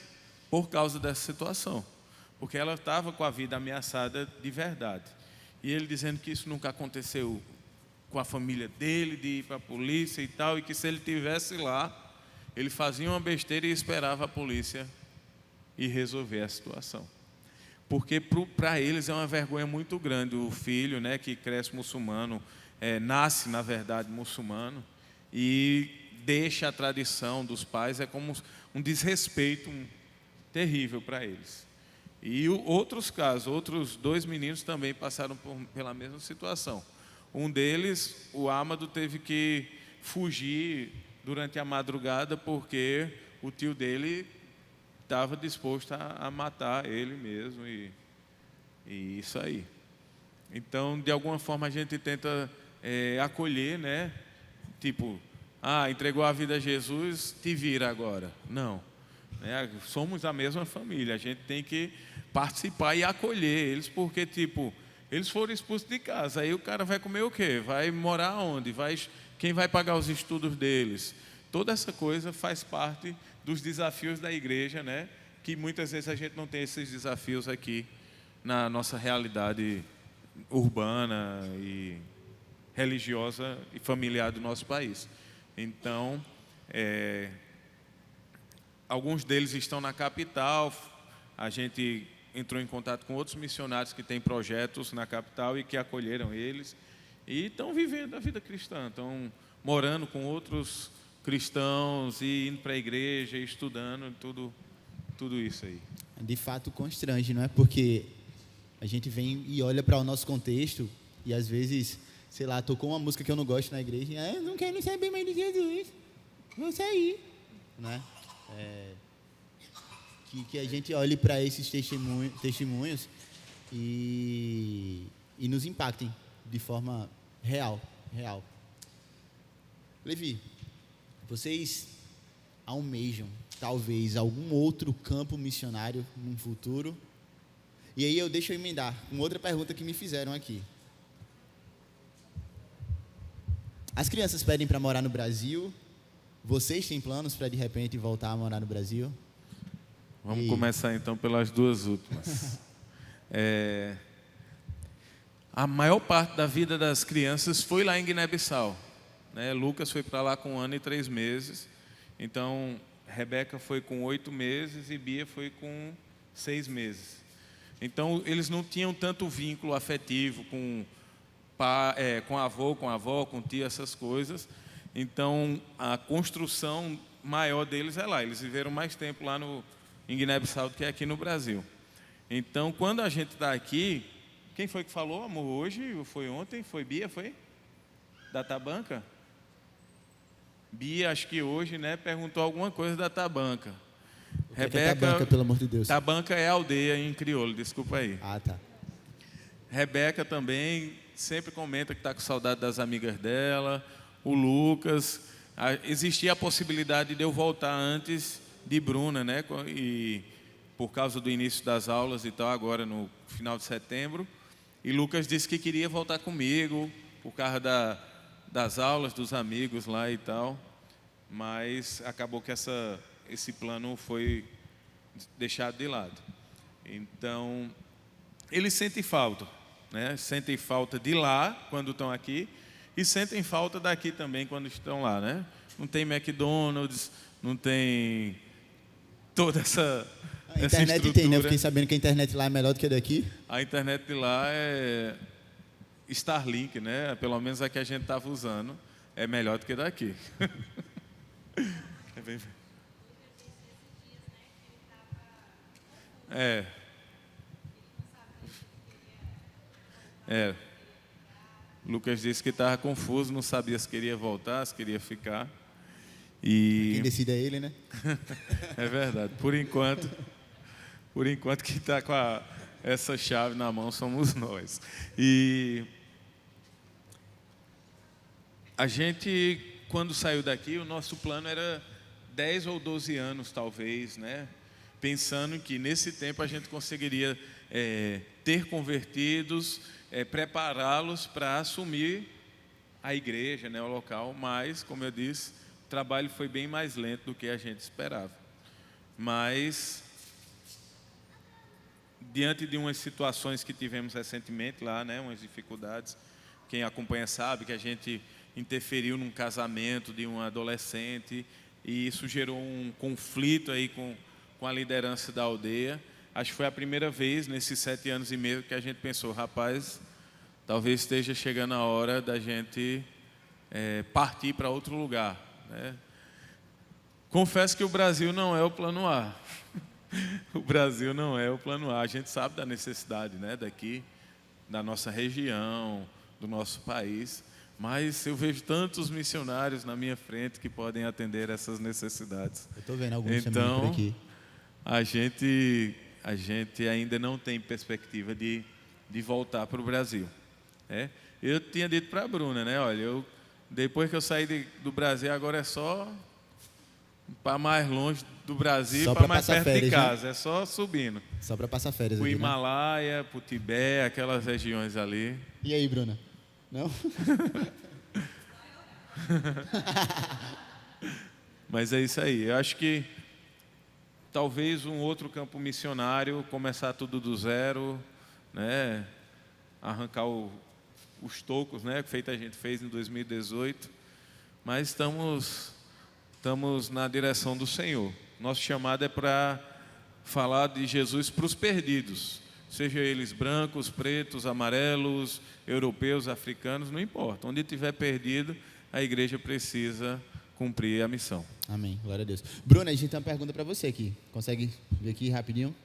por causa dessa situação, porque ela estava com a vida ameaçada de verdade. E ele dizendo que isso nunca aconteceu com a família dele, de ir para a polícia e tal, e que se ele estivesse lá, ele fazia uma besteira e esperava a polícia ir resolver a situação. Porque para eles é uma vergonha muito grande o filho, né, que cresce muçulmano, nasce, na verdade, muçulmano, e deixa a tradição dos pais, é como um desrespeito terrível para eles. E outros casos, outros 2 meninos também passaram pela mesma situação. Um deles, o Amado, teve que fugir durante a madrugada porque o tio dele estava disposto a matar ele mesmo, e isso aí. Então, de alguma forma, a gente tenta acolher, né? Tipo, entregou a vida a Jesus, te vira agora. Não. Somos a mesma família, a gente tem que participar e acolher eles, porque, tipo, eles foram expulsos de casa, aí o cara vai comer o quê? Vai morar onde? Quem vai pagar os estudos deles? Toda essa coisa faz parte dos desafios da igreja, né? Que muitas vezes a gente não tem esses desafios aqui na nossa realidade urbana e religiosa e familiar do nosso país. Então, alguns deles estão na capital. A gente entrou em contato com outros missionários que têm projetos na capital e que acolheram eles e estão vivendo a vida cristã, estão morando com outros cristãos e indo para a igreja, estudando, tudo tudo isso aí? De fato constrange, não é? Porque a gente vem e olha para o nosso contexto e às vezes, sei lá, tocou uma música que eu não gosto na igreja, eu não quero saber mais de Jesus, vou sair, né? Que a gente olhe para esses testemunhos e nos impactem de forma real. Levi, vocês almejam talvez algum outro campo missionário no futuro? E aí deixa eu emendar com outra pergunta que me fizeram aqui. As crianças pedem para morar no Brasil. Vocês têm planos para de repente voltar a morar no Brasil? Vamos começar então pelas duas últimas. A maior parte da vida das crianças foi lá em Guiné-Bissau, né? Lucas foi para lá com 1 ano e 3 meses. Então, Rebeca foi com 8 meses e Bia foi com 6 meses. Então, eles não tinham tanto vínculo afetivo com avô, com avó, com tia, essas coisas. Então, a construção maior deles é lá. Eles viveram mais tempo lá em Guiné-Bissau do que aqui no Brasil. Então, quando a gente está aqui, quem foi que falou, amor, hoje? Ou foi ontem? Foi Bia, foi? Da Tabanca? Bia, acho que hoje, né, perguntou alguma coisa da Tabanca. Rebeca, é Tabanca, pelo amor de Deus? Tabanca é aldeia em crioulo, desculpa aí. Ah, tá. Rebeca também sempre comenta que está com saudade das amigas dela. O Lucas. Existia a possibilidade de eu voltar antes de Bruna, né? E por causa do início das aulas e tal, agora no final de setembro. E Lucas disse que queria voltar comigo, por causa das aulas, dos amigos lá e tal. Mas acabou que esse plano foi deixado de lado. Então, eles sentem falta, né? Sentem falta de lá, quando estão aqui, e sentem falta daqui também, quando estão lá, né? Não tem McDonald's, não tem toda essa A internet estrutura. tem, né? Eu fiquei sabendo que a internet lá é melhor do que a daqui. A internet de lá é Starlink, né? Pelo menos a que a gente estava usando é melhor do que daqui. É bem... Lucas disse que estava confuso, não sabia se queria voltar, se queria ficar. Quem decide é ele, né? É verdade. Por enquanto quem está com essa chave na mão somos nós. E a gente, quando saiu daqui, o nosso plano era 10 ou 12 anos, talvez, né? Pensando que nesse tempo a gente conseguiria ter convertidos, prepará-los para assumir a igreja, né, o local, mas, como eu disse, o trabalho foi bem mais lento do que a gente esperava. Mas, diante de umas situações que tivemos recentemente lá, né, umas dificuldades, quem acompanha sabe que a gente interferiu num casamento de um adolescente e isso gerou um conflito aí com a liderança da aldeia. Acho que foi a primeira vez nesses 7 anos e meio que a gente pensou, rapaz, talvez esteja chegando a hora da gente partir para outro lugar, né? Confesso que o Brasil não é o plano A. O Brasil não é o plano A. A gente sabe da necessidade, né, daqui, da nossa região, do nosso país. Mas eu vejo tantos missionários na minha frente que podem atender essas necessidades. Eu estou vendo alguns também então, por aqui. A gente ainda não tem perspectiva de voltar para o Brasil. Né? Eu tinha dito para a Bruna, né? Olha, depois que eu saí do Brasil, agora é só para mais longe do Brasil, para mais perto férias, de casa. né? É só subindo. Só para passar férias O aqui, Himalaia, para o Tibete, aquelas regiões ali. né? E aí, Bruna? Não? Mas é isso aí. Eu acho que talvez um outro campo missionário, começar tudo do zero, né? Arrancar os tocos, né? Que a gente fez em 2018. Mas estamos na direção do Senhor. Nosso chamado é para falar de Jesus para os perdidos. Seja eles brancos, pretos, amarelos, europeus, africanos, não importa. Onde estiver perdido, a igreja precisa cumprir a missão. Amém. Glória a Deus. Bruna, a gente tem uma pergunta para você aqui. Consegue ver aqui rapidinho?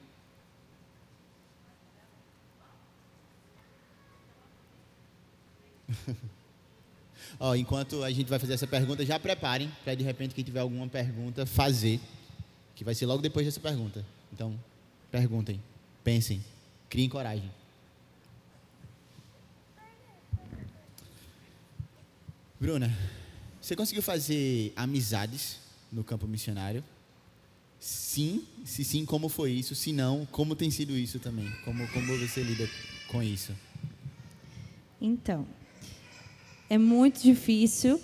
Ó, enquanto a gente vai fazer essa pergunta, já preparem para de repente quem tiver alguma pergunta fazer, que vai ser logo depois dessa pergunta. Então, perguntem, pensem, criem coragem. Bruna, você conseguiu fazer amizades no campo missionário? Sim? Se sim, como foi isso? Se não, como tem sido isso também? Como você lida com isso? Então, é muito difícil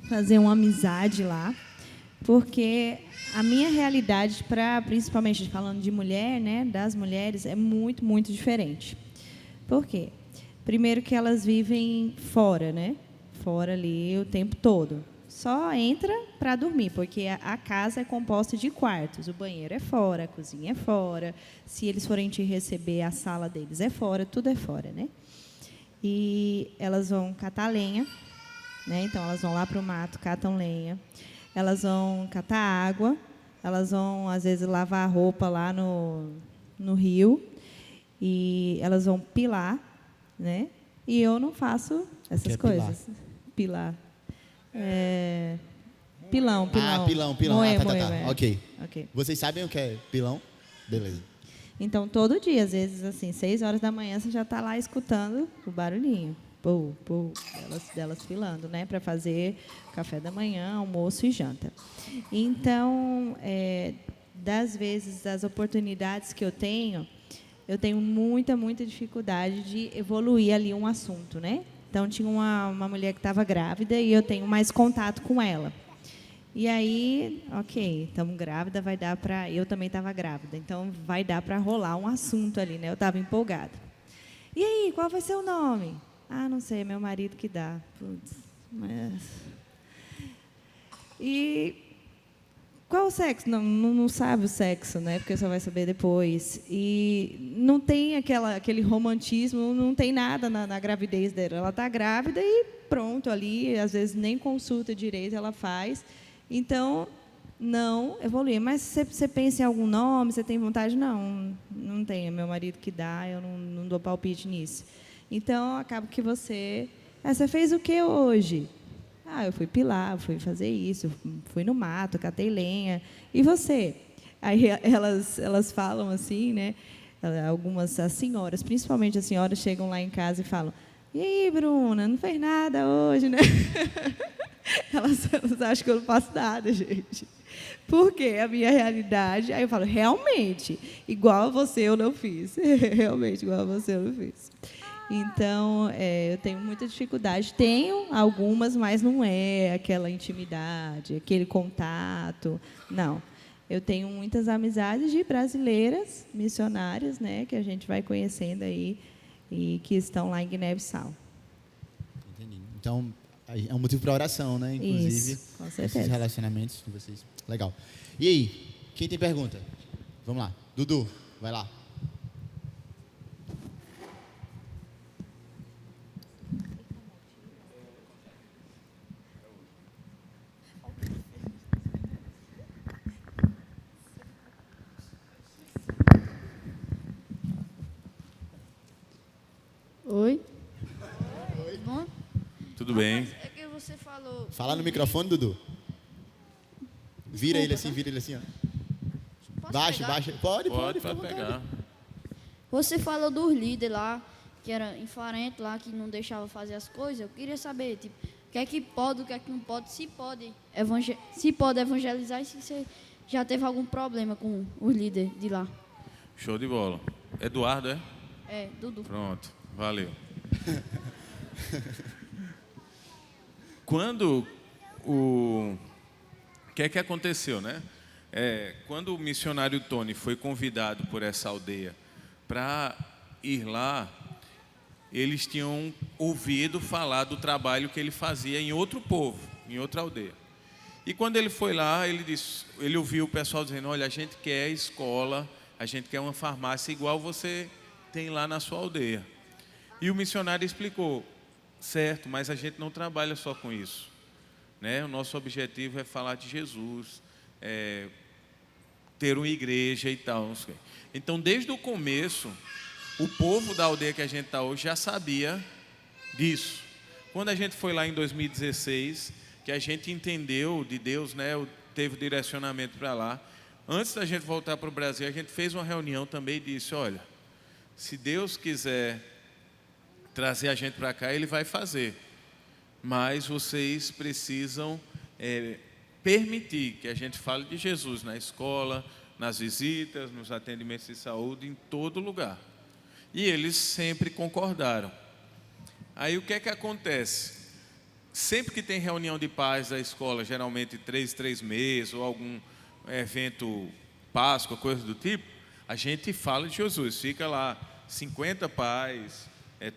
fazer uma amizade lá, porque a minha realidade, principalmente falando de mulher, né, das mulheres, é muito, muito diferente. Por quê? Primeiro que elas vivem fora, né? Fora ali o tempo todo. Só entra para dormir, porque a casa é composta de quartos. O banheiro é fora, a cozinha é fora. Se eles forem te receber, a sala deles é fora, tudo é fora, né? E elas vão catar lenha, né? Então, elas vão lá para o mato, catam lenha. Elas vão catar água. Elas vão, às vezes, lavar a roupa lá no rio. E elas vão pilar, né? E eu não faço essas coisas. Pilar. Pilão. Ah, pilão. Moer, Tá. Ok. Ok. Vocês sabem o que é pilão? Beleza. Então, todo dia, às vezes, assim, 6 horas da manhã, você já está lá escutando o barulhinho. Pô, delas filando, né? Para fazer café da manhã, almoço e janta. Então, das oportunidades que eu tenho muita, muita dificuldade de evoluir ali um assunto, né? Então, tinha uma mulher que estava grávida e eu tenho mais contato com ela. E aí, ok, estamos grávida, vai dar para... Eu também estava grávida, então vai dar para rolar um assunto ali, né? Eu estava empolgada. E aí, qual vai ser o nome? Ah, não sei, é meu marido que dá. Putz, mas... E qual o sexo? Não sabe o sexo, né? Porque só vai saber depois. E não tem aquele romantismo, não tem nada na gravidez dela. Ela está grávida e pronto, ali, às vezes nem consulta direito ela faz. Então, não evoluir. Mas você pensa em algum nome, você tem vontade? Não tem. É meu marido que dá, eu não dou palpite nisso. Então, acaba que você fez o que hoje? Ah, eu fui pilar, fui fazer isso, fui no mato, catei lenha. E você? Aí elas falam assim, né? Algumas as senhoras, principalmente as senhoras, chegam lá em casa e falam: e aí, Bruna, não fez nada hoje, né? Elas acham que eu não faço nada, gente. Porque a minha realidade... Aí eu falo, realmente, igual a você eu não fiz. Realmente, igual a você eu não fiz. Então, eu tenho muita dificuldade. Tenho algumas, mas não é aquela intimidade, aquele contato. Não. Eu tenho muitas amizades de brasileiras, missionárias, né, que a gente vai conhecendo aí e que estão lá em Guiné-Bissau. Entendi. Então, é um motivo para oração, né? Inclusive, isso, com certeza. Esses relacionamentos de vocês. Legal. E aí, quem tem pergunta? Vamos lá. Dudu, vai lá. Oi. Bom? Tudo bem? É que você falou... Fala no microfone, Dudu. Vira ele assim, ó. Posso Baixa, pegar? baixa. Pode, Pode fica à vontade. pegar. Você falou dos líderes lá, que era infarente lá, que não deixava fazer as coisas. Eu queria saber, tipo, o que é que pode, o que é que não pode, se pode evangelizar e se você já teve algum problema com os líderes de lá. Show de bola. Eduardo, é? É, Dudu. Pronto, valeu. Quando o que é que aconteceu, né? Quando o missionário Tony foi convidado por essa aldeia para ir lá, eles tinham ouvido falar do trabalho que ele fazia em outro povo, em outra aldeia. E quando ele foi lá, ele ouviu o pessoal dizendo: olha, a gente quer escola, a gente quer uma farmácia igual você tem lá na sua aldeia. E o missionário explicou: certo, mas a gente não trabalha só com isso. né? O nosso objetivo é falar de Jesus, ter uma igreja e tal. Não sei. Então, desde o começo, o povo da aldeia que a gente está hoje já sabia disso. Quando a gente foi lá em 2016, que a gente entendeu de Deus, né? Teve direcionamento para lá. Antes da gente voltar para o Brasil, a gente fez uma reunião também e disse, olha, se Deus quiser trazer a gente para cá, Ele vai fazer. Mas vocês precisam permitir que a gente fale de Jesus na escola, nas visitas, nos atendimentos de saúde, em todo lugar. E eles sempre concordaram. Aí o que é que acontece? Sempre que tem reunião de pais da escola, geralmente 3 meses, ou algum evento, Páscoa, coisa do tipo, a gente fala de Jesus. Fica lá 50 pais,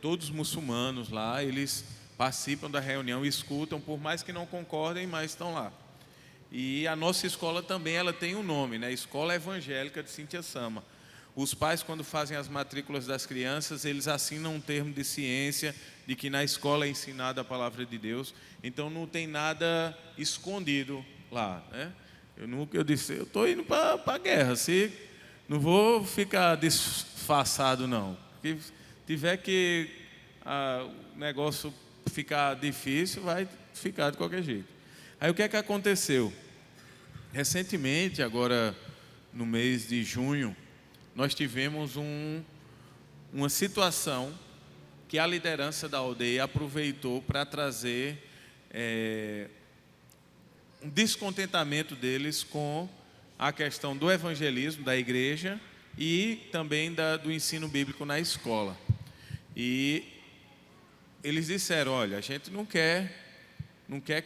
todos muçulmanos lá, eles participam da reunião, escutam, por mais que não concordem, mas estão lá. E a nossa escola também, ela tem um nome, né? Escola Evangélica de Cíntia Sama. Os pais, quando fazem as matrículas das crianças, eles assinam um termo de ciência, de que na escola é ensinada a palavra de Deus. Então, não tem nada escondido lá, né? Eu disse, eu estou indo para a guerra, não vou ficar disfarçado, não. Se tiver que o negócio ficar difícil, vai ficar de qualquer jeito. Aí, o que é que aconteceu? Recentemente, agora no mês de junho, nós tivemos uma situação que a liderança da aldeia aproveitou para trazer um descontentamento deles com a questão do evangelismo da igreja e também do ensino bíblico na escola. E eles disseram, olha, a gente não quer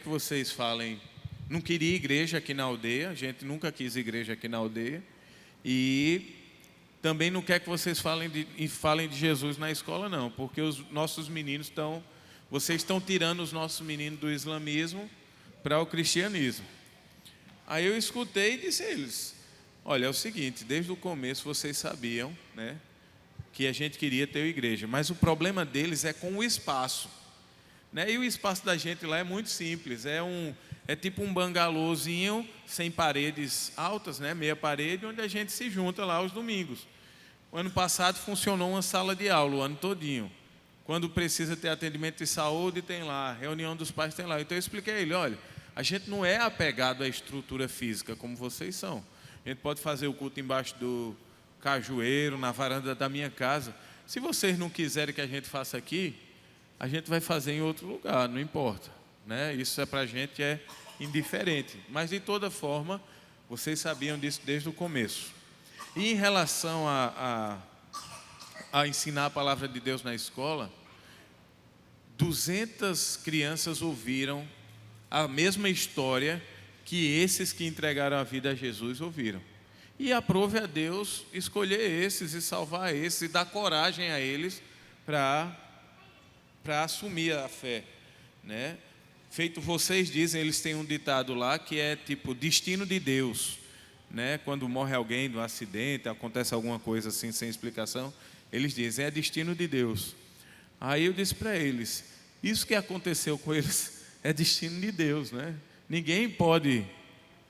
que vocês falem, não queria igreja aqui na aldeia, a gente nunca quis igreja aqui na aldeia, e também não quer que vocês falem de Jesus na escola, não, porque os nossos meninos vocês estão tirando os nossos meninos do islamismo para o cristianismo. Aí eu escutei e disse a eles, olha, é o seguinte, desde o começo vocês sabiam, né, que a gente queria ter uma igreja, mas o problema deles é com o espaço, né? E o espaço da gente lá é muito simples, é tipo um bangalôzinho sem paredes altas, né, meia parede, onde a gente se junta lá aos domingos. O ano passado funcionou uma sala de aula o ano todinho. Quando precisa ter atendimento de saúde, tem lá, reunião dos pais, tem lá. Então eu expliquei a ele, olha, a gente não é apegado à estrutura física como vocês são. A gente pode fazer o culto embaixo do cajueiro, na varanda da minha casa. Se vocês não quiserem que a gente faça aqui, a gente vai fazer em outro lugar, não importa, né? Isso para a gente é indiferente. Mas, de toda forma, vocês sabiam disso desde o começo. E em relação a ensinar a palavra de Deus na escola, 200 crianças ouviram a mesma história que esses que entregaram a vida a Jesus ouviram. E aprove a Deus escolher esses e salvar esses e dar coragem a eles para assumir a fé, né? Feito vocês dizem, eles têm um ditado lá que é tipo destino de Deus, né? Quando morre alguém num acidente, acontece alguma coisa assim sem explicação, eles dizem, é destino de Deus. Aí eu disse para eles, isso que aconteceu com eles é destino de Deus, né? Ninguém pode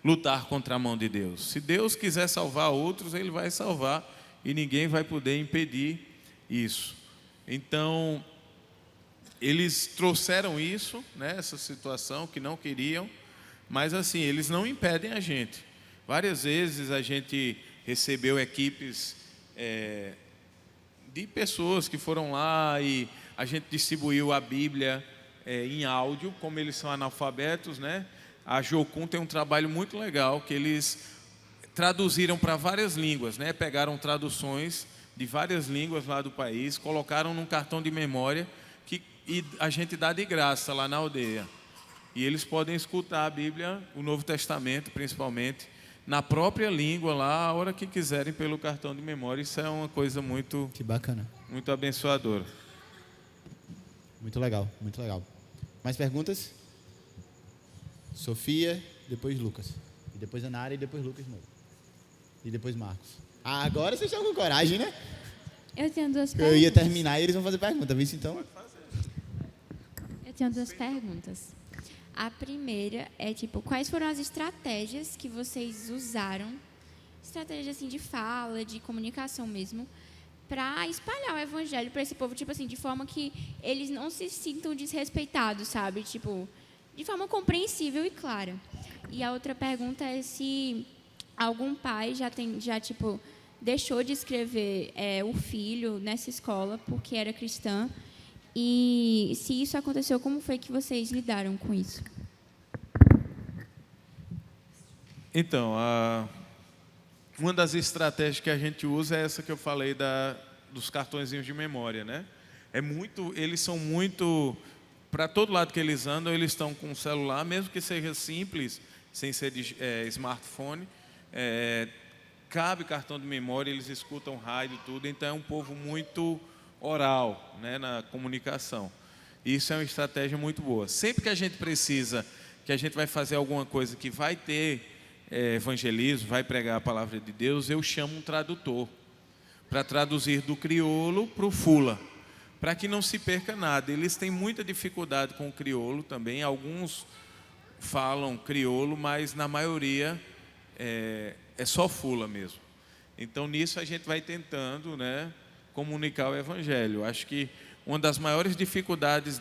lutar contra a mão de Deus. Se Deus quiser salvar outros, Ele vai salvar e ninguém vai poder impedir isso. Então, eles trouxeram isso, né, essa situação que não queriam, mas assim, eles não impedem a gente. Várias vezes a gente recebeu equipes de pessoas que foram lá e a gente distribuiu a Bíblia em áudio, como eles são analfabetos, né? A Jocum tem um trabalho muito legal que eles traduziram para várias línguas, né? Pegaram traduções de várias línguas lá do país, colocaram num cartão de memória e a gente dá de graça lá na aldeia. E eles podem escutar a Bíblia, o Novo Testamento principalmente, na própria língua lá, a hora que quiserem pelo cartão de memória. Isso é uma coisa muito... Que bacana. Muito abençoadora. Muito legal, muito legal. Mais perguntas? Sofia, depois Lucas. E depois a Nara e depois Lucas de novo. E depois Marcos. Ah, agora vocês estão com coragem, né? Eu tenho duas perguntas. Eu ia terminar e eles vão fazer pergunta, viu? Então... Eu tenho duas perguntas. A primeira é, tipo, quais foram as estratégias que vocês usaram, estratégias, assim, de fala, de comunicação mesmo, para espalhar o evangelho para esse povo, tipo assim, de forma que eles não se sintam desrespeitados, sabe? Tipo, de forma compreensível e clara. E a outra pergunta é se algum pai tipo, deixou de escrever o filho nessa escola porque era cristã. E se isso aconteceu, como foi que vocês lidaram com isso? Então, uma das estratégias que a gente usa é essa que eu falei dos cartõezinhos de memória, né? Eles são muito, para todo lado que eles andam, eles estão com um celular, mesmo que seja simples, sem ser de smartphone, cabe cartão de memória, eles escutam rádio e tudo, então é um povo muito oral, né, na comunicação. Isso é uma estratégia muito boa. Sempre que a gente precisa, que a gente vai fazer alguma coisa que vai ter evangelismo, vai pregar a palavra de Deus, eu chamo um tradutor para traduzir do crioulo para o fula, para que não se perca nada. Eles têm muita dificuldade com o crioulo também, alguns falam crioulo, mas na maioria é só fula mesmo. Então nisso a gente vai tentando, né, comunicar o evangelho. Acho que uma das maiores dificuldades,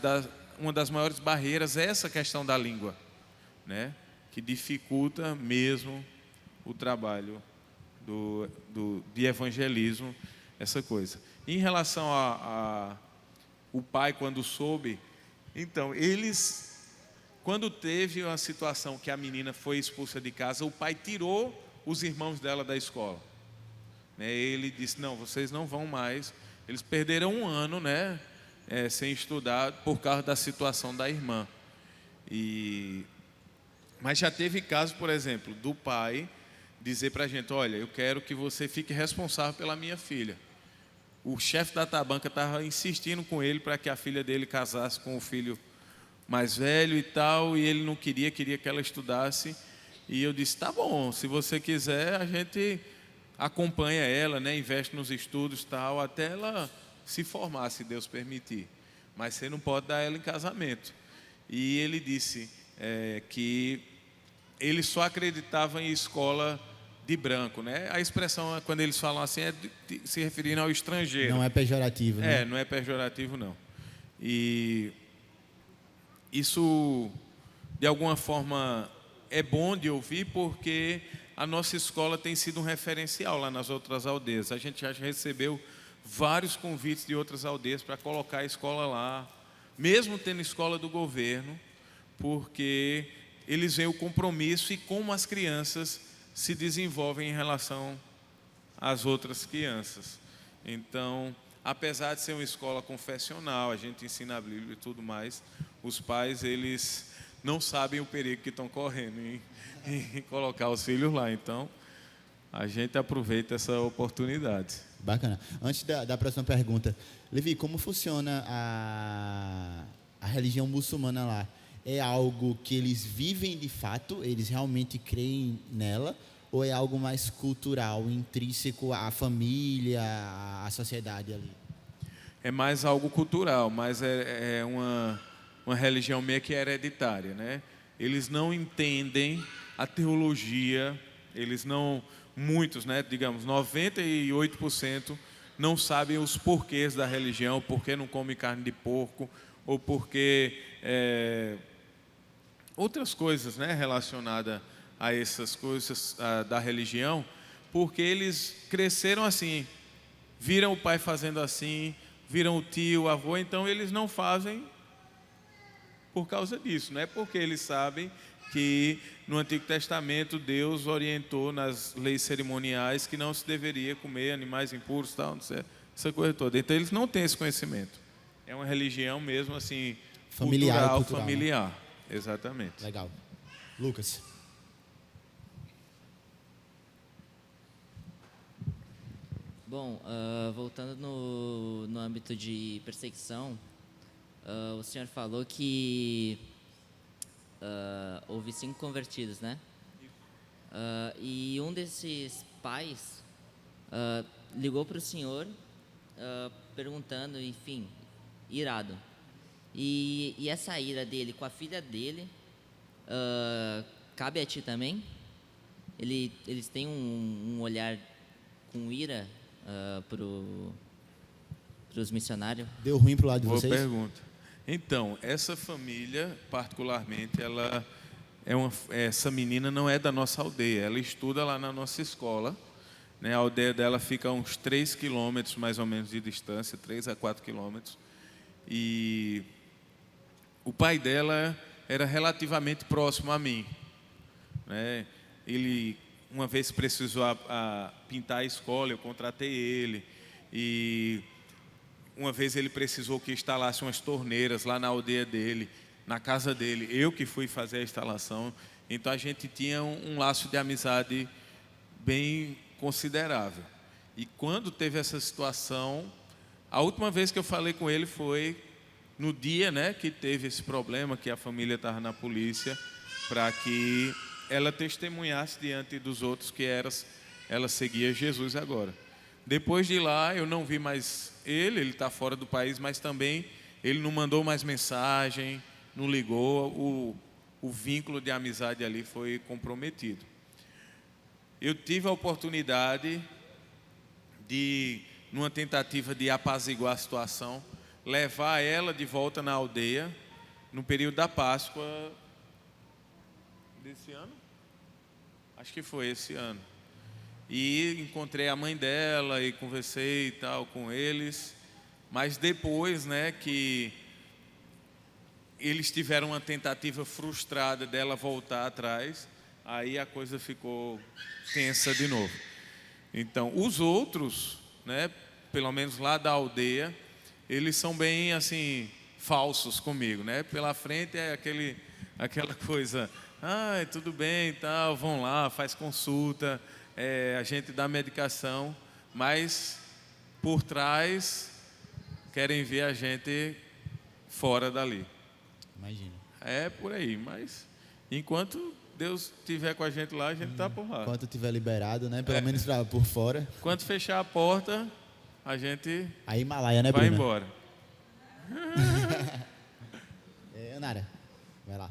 uma das maiores barreiras é essa questão da língua, né, que dificulta mesmo o trabalho de evangelismo, essa coisa. Em relação o pai, quando soube, então, quando teve uma situação que a menina foi expulsa de casa, o pai tirou os irmãos dela da escola. Ele disse, não, vocês não vão mais. Eles perderam um ano, né, sem estudar por causa da situação da irmã. Mas já teve caso, por exemplo, do pai dizer para a gente, olha, eu quero que você fique responsável pela minha filha. O chefe da tabanca estava insistindo com ele para que a filha dele casasse com o filho mais velho e tal, e ele não queria que ela estudasse. E eu disse, tá bom, se você quiser, a gente acompanha ela, né, investe nos estudos tal, até ela se formar, se Deus permitir. Mas você não pode dar ela em casamento. E ele disse que ele só acreditava em escola de branco, né? A expressão, quando eles falam assim, se referindo ao estrangeiro. Não é pejorativo, né? Não é pejorativo, não. E isso, de alguma forma, é bom de ouvir, porque a nossa escola tem sido um referencial lá nas outras aldeias. A gente já recebeu vários convites de outras aldeias para colocar a escola lá, mesmo tendo escola do governo, porque eles veem o compromisso e como as crianças se desenvolvem em relação às outras crianças. Então, apesar de ser uma escola confessional, a gente ensina a Bíblia e tudo mais, os pais, eles não sabem o perigo que estão correndo em colocar os filhos lá. Então, a gente aproveita essa oportunidade. Bacana. Antes da próxima pergunta, Levi, como funciona a religião muçulmana lá? É algo que eles vivem de fato? Eles realmente creem nela? Ou é algo mais cultural, intrínseco à família, à sociedade ali? É mais algo cultural, mas é uma religião meio que hereditária, né? Eles não entendem a teologia, muitos, né, digamos, 98% não sabem os porquês da religião, porque não come carne de porco, ou porque outras coisas, né, relacionadas a essas coisas da religião, porque eles cresceram assim, viram o pai fazendo assim, viram o tio, o avô, então eles não fazem por causa disso, não é porque eles sabem que no Antigo Testamento Deus orientou nas leis cerimoniais que não se deveria comer animais impuros, tal, não sei, essa coisa toda. Então eles não têm esse conhecimento. É uma religião mesmo assim, cultural, familiar. Né? Exatamente. Legal. Lucas. Bom, voltando no âmbito de perseguição, o senhor falou que houve 5 convertidos, né? E um desses pais ligou para o senhor perguntando, enfim, irado. E essa ira dele com a filha dele cabe a ti também? Eles têm um olhar com ira para os missionários? Deu ruim pro lado de Boa vocês? pergunta. Então, essa família, particularmente, essa menina não é da nossa aldeia. Ela estuda lá na nossa escola. Né? A aldeia dela fica a uns 3 quilômetros, mais ou menos, de distância, 3 a 4 quilômetros. E o pai dela era relativamente próximo a mim. Né? Ele, uma vez, precisou pintar a escola, eu contratei ele. E uma vez ele precisou que instalasse umas torneiras lá na aldeia dele, na casa dele. Eu que fui fazer a instalação. Então a gente tinha um laço de amizade bem considerável. E quando teve essa situação, a última vez que eu falei com ele foi no dia, né, que teve esse problema, que a família estava na polícia, para que ela testemunhasse diante dos outros que ela seguia Jesus agora. Depois de lá, eu não vi mais ele está fora do país, mas também ele não mandou mais mensagem, não ligou, o vínculo de amizade ali foi comprometido. Eu tive a oportunidade de, numa tentativa de apaziguar a situação, levar ela de volta na aldeia, no período da Páscoa desse ano? Acho que foi esse ano. E encontrei a mãe dela e conversei e tal com eles. Mas depois, né, que eles tiveram uma tentativa frustrada dela voltar atrás, aí a coisa ficou tensa de novo. Então, os outros, né, pelo menos lá da aldeia, eles são bem assim falsos comigo, né? Pela frente é aquela coisa, tudo bem e tal, vão lá, faz consulta. A gente dá medicação, mas por trás querem ver a gente fora dali. Imagina. É por aí, mas enquanto Deus estiver com a gente lá, a gente está por lá. Enquanto tiver liberado, né? Pelo menos por fora. Quando fechar a porta, a gente A Himalaia, né, vai Bruna? embora. Nara, vai lá.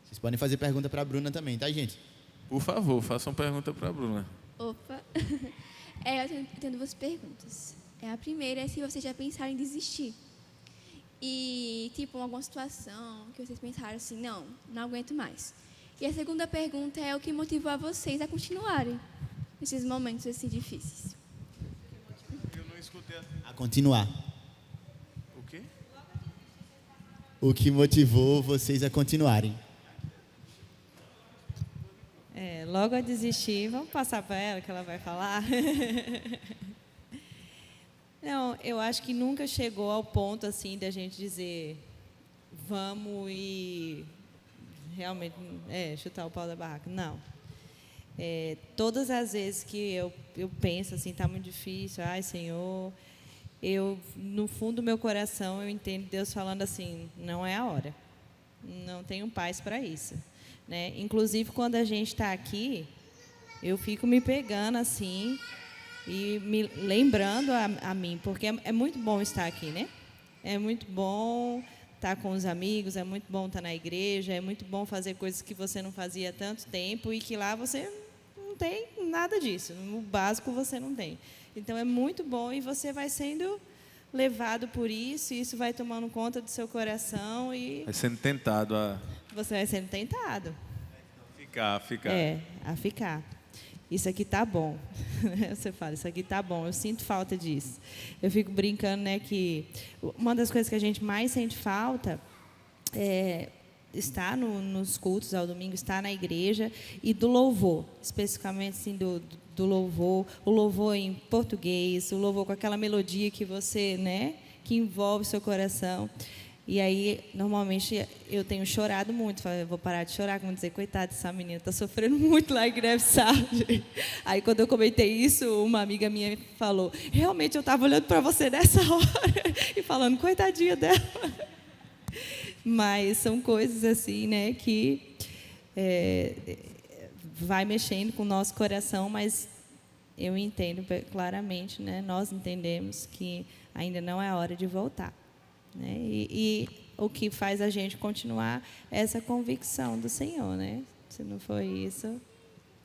Vocês podem fazer pergunta para a Bruna também, tá, gente? Por favor, façam pergunta para a Bruna. Opa! Eu tenho duas perguntas. A primeira é se vocês já pensaram em desistir. E, tipo, alguma situação que vocês pensaram assim, não aguento mais. E a segunda pergunta é o que motivou a vocês a continuarem nesses momentos assim difíceis. Eu não escutei A continuar. O quê? O que motivou vocês a continuarem? Logo a desistir, vamos passar para ela que ela vai falar. Não, eu acho que nunca chegou ao ponto assim da gente dizer vamos e realmente chutar o pau da barraca. Não. Todas as vezes que eu penso assim, está muito difícil, ai Senhor, no fundo do meu coração eu entendo Deus falando assim, não é a hora, não tenho paz para isso. Né? Inclusive, quando a gente está aqui, eu fico me pegando assim e me lembrando a mim, porque é muito bom estar aqui, né? É muito bom estar com os amigos, é muito bom estar na igreja, é muito bom fazer coisas que você não fazia há tanto tempo e que lá você não tem nada disso, no básico você não tem. Então, é muito bom e você vai sendo levado por isso, e isso vai tomando conta do seu coração e... Vai sendo tentado a... Você vai sendo tentado. Ficar. A ficar. Isso aqui tá bom. Você fala, isso aqui tá bom. Eu sinto falta disso. Eu fico brincando, né, que uma das coisas que a gente mais sente falta é estar nos cultos ao domingo, estar na igreja e do louvor, especificamente assim do louvor, o louvor em português, o louvor com aquela melodia que você, né, que envolve o seu coração. E aí, normalmente, eu tenho chorado muito. Eu vou parar de chorar, como dizer, coitada, essa menina está sofrendo muito lá em Greve Sarge. Aí, quando eu comentei isso, uma amiga minha falou, realmente, eu estava olhando para você nessa hora e falando, coitadinha dela. Mas são coisas assim, né, que vai mexendo com o nosso coração, mas eu entendo claramente, né, nós entendemos que ainda não é a hora de voltar. né? E o que faz a gente continuar é essa convicção do Senhor, né? Se não for isso,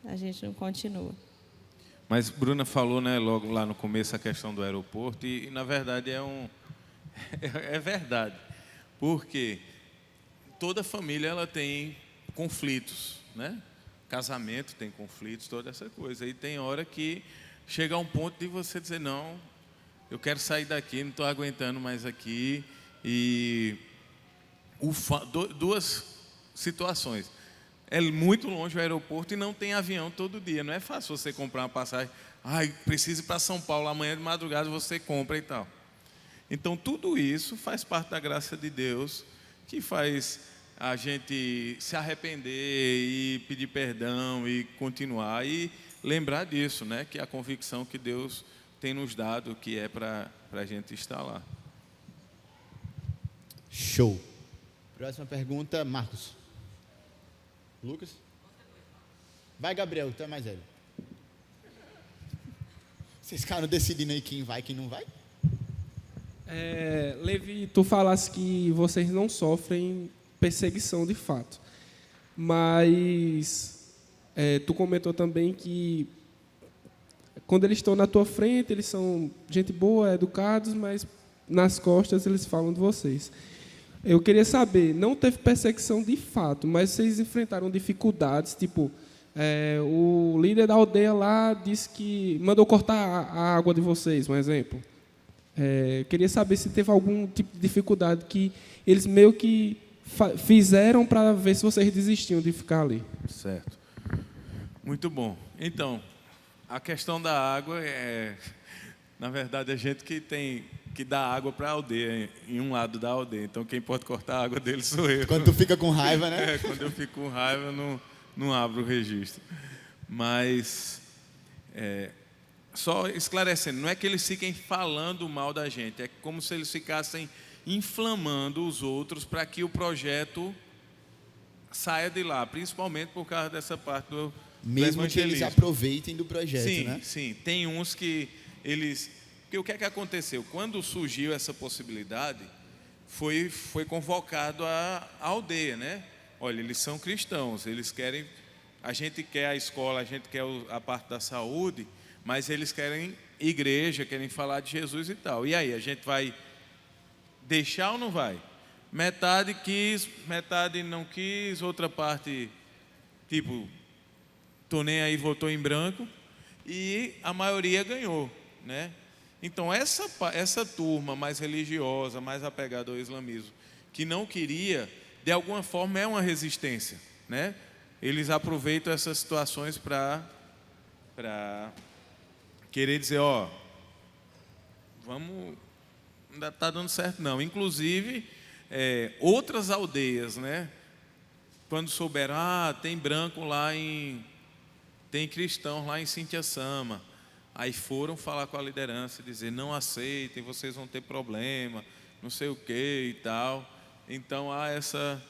a gente não continua. Mas Bruna falou, né, logo lá no começo a questão do aeroporto e na verdade é verdade, porque toda família ela tem conflitos, né? Casamento tem conflitos, toda essa coisa. E tem hora que chega a um ponto de você dizer não, eu quero sair daqui, não estou aguentando mais aqui. E duas situações. É muito longe o aeroporto e não tem avião todo dia. Não é fácil você comprar uma passagem. Preciso ir para São Paulo amanhã de madrugada, você compra e tal. Então, tudo isso faz parte da graça de Deus, que faz a gente se arrepender e pedir perdão e continuar. E lembrar disso, né? Que é a convicção que Deus tem nos dado, que é para a gente estar lá. Show. Próxima pergunta, Marcos. Lucas? Vai, Gabriel, tu é mais velho. Vocês ficaram decidindo aí quem vai e quem não vai? Levi, tu falaste que vocês não sofrem perseguição de fato. Mas tu comentou também que quando eles estão na tua frente, eles são gente boa, educados, mas nas costas eles falam de vocês. Eu queria saber, não teve perseguição de fato, mas vocês enfrentaram dificuldades, tipo, o líder da aldeia lá disse que mandou cortar a água de vocês, um exemplo. Queria saber se teve algum tipo de dificuldade que eles meio que fizeram para ver se vocês desistiam de ficar ali. Certo. Muito bom. Então, a questão da água na verdade, a gente que dá água para a aldeia, em um lado da aldeia. Então, quem pode cortar a água dele sou eu. Quando tu fica com raiva, né? Quando eu fico com raiva, eu não abro o registro. Mas, só esclarecendo, não é que eles fiquem falando mal da gente, é como se eles ficassem inflamando os outros para que o projeto saia de lá, principalmente por causa dessa parte do Mesmo que eles aproveitem do projeto, sim, né? Sim, tem uns que eles... Porque o que é que aconteceu? Quando surgiu essa possibilidade, foi convocado a aldeia, né? Olha, eles são cristãos, eles querem... A gente quer a escola, a gente quer a parte da saúde, mas eles querem igreja, querem falar de Jesus e tal. E aí, a gente vai deixar ou não vai? Metade quis, metade não quis, outra parte, tipo, tô nem aí, votou em branco, e a maioria ganhou, né? Então, essa turma mais religiosa, mais apegada ao islamismo, que não queria, de alguma forma é uma resistência, né? Eles aproveitam essas situações para querer dizer, vamos, não está dando certo não. Inclusive, outras aldeias, né? Quando souberam, tem branco lá tem cristãos lá em Cintia-Sama. Aí foram falar com a liderança, dizer, não aceitem, vocês vão ter problema, não sei o que e tal. Então há essa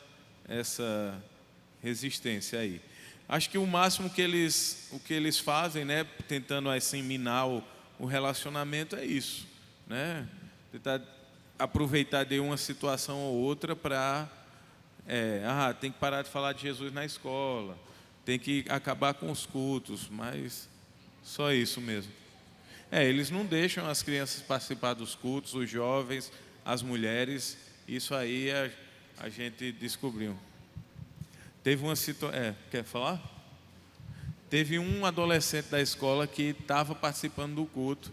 resistência aí. Acho que o máximo o que eles fazem, né, tentando assim minar o relacionamento é isso, né? Tentar aproveitar de uma situação ou outra para tem que parar de falar de Jesus na escola, tem que acabar com os cultos, mas só isso mesmo. Eles não deixam as crianças participar dos cultos, os jovens, as mulheres, isso aí a gente descobriu. Teve uma situação... quer falar? Teve um adolescente da escola que estava participando do culto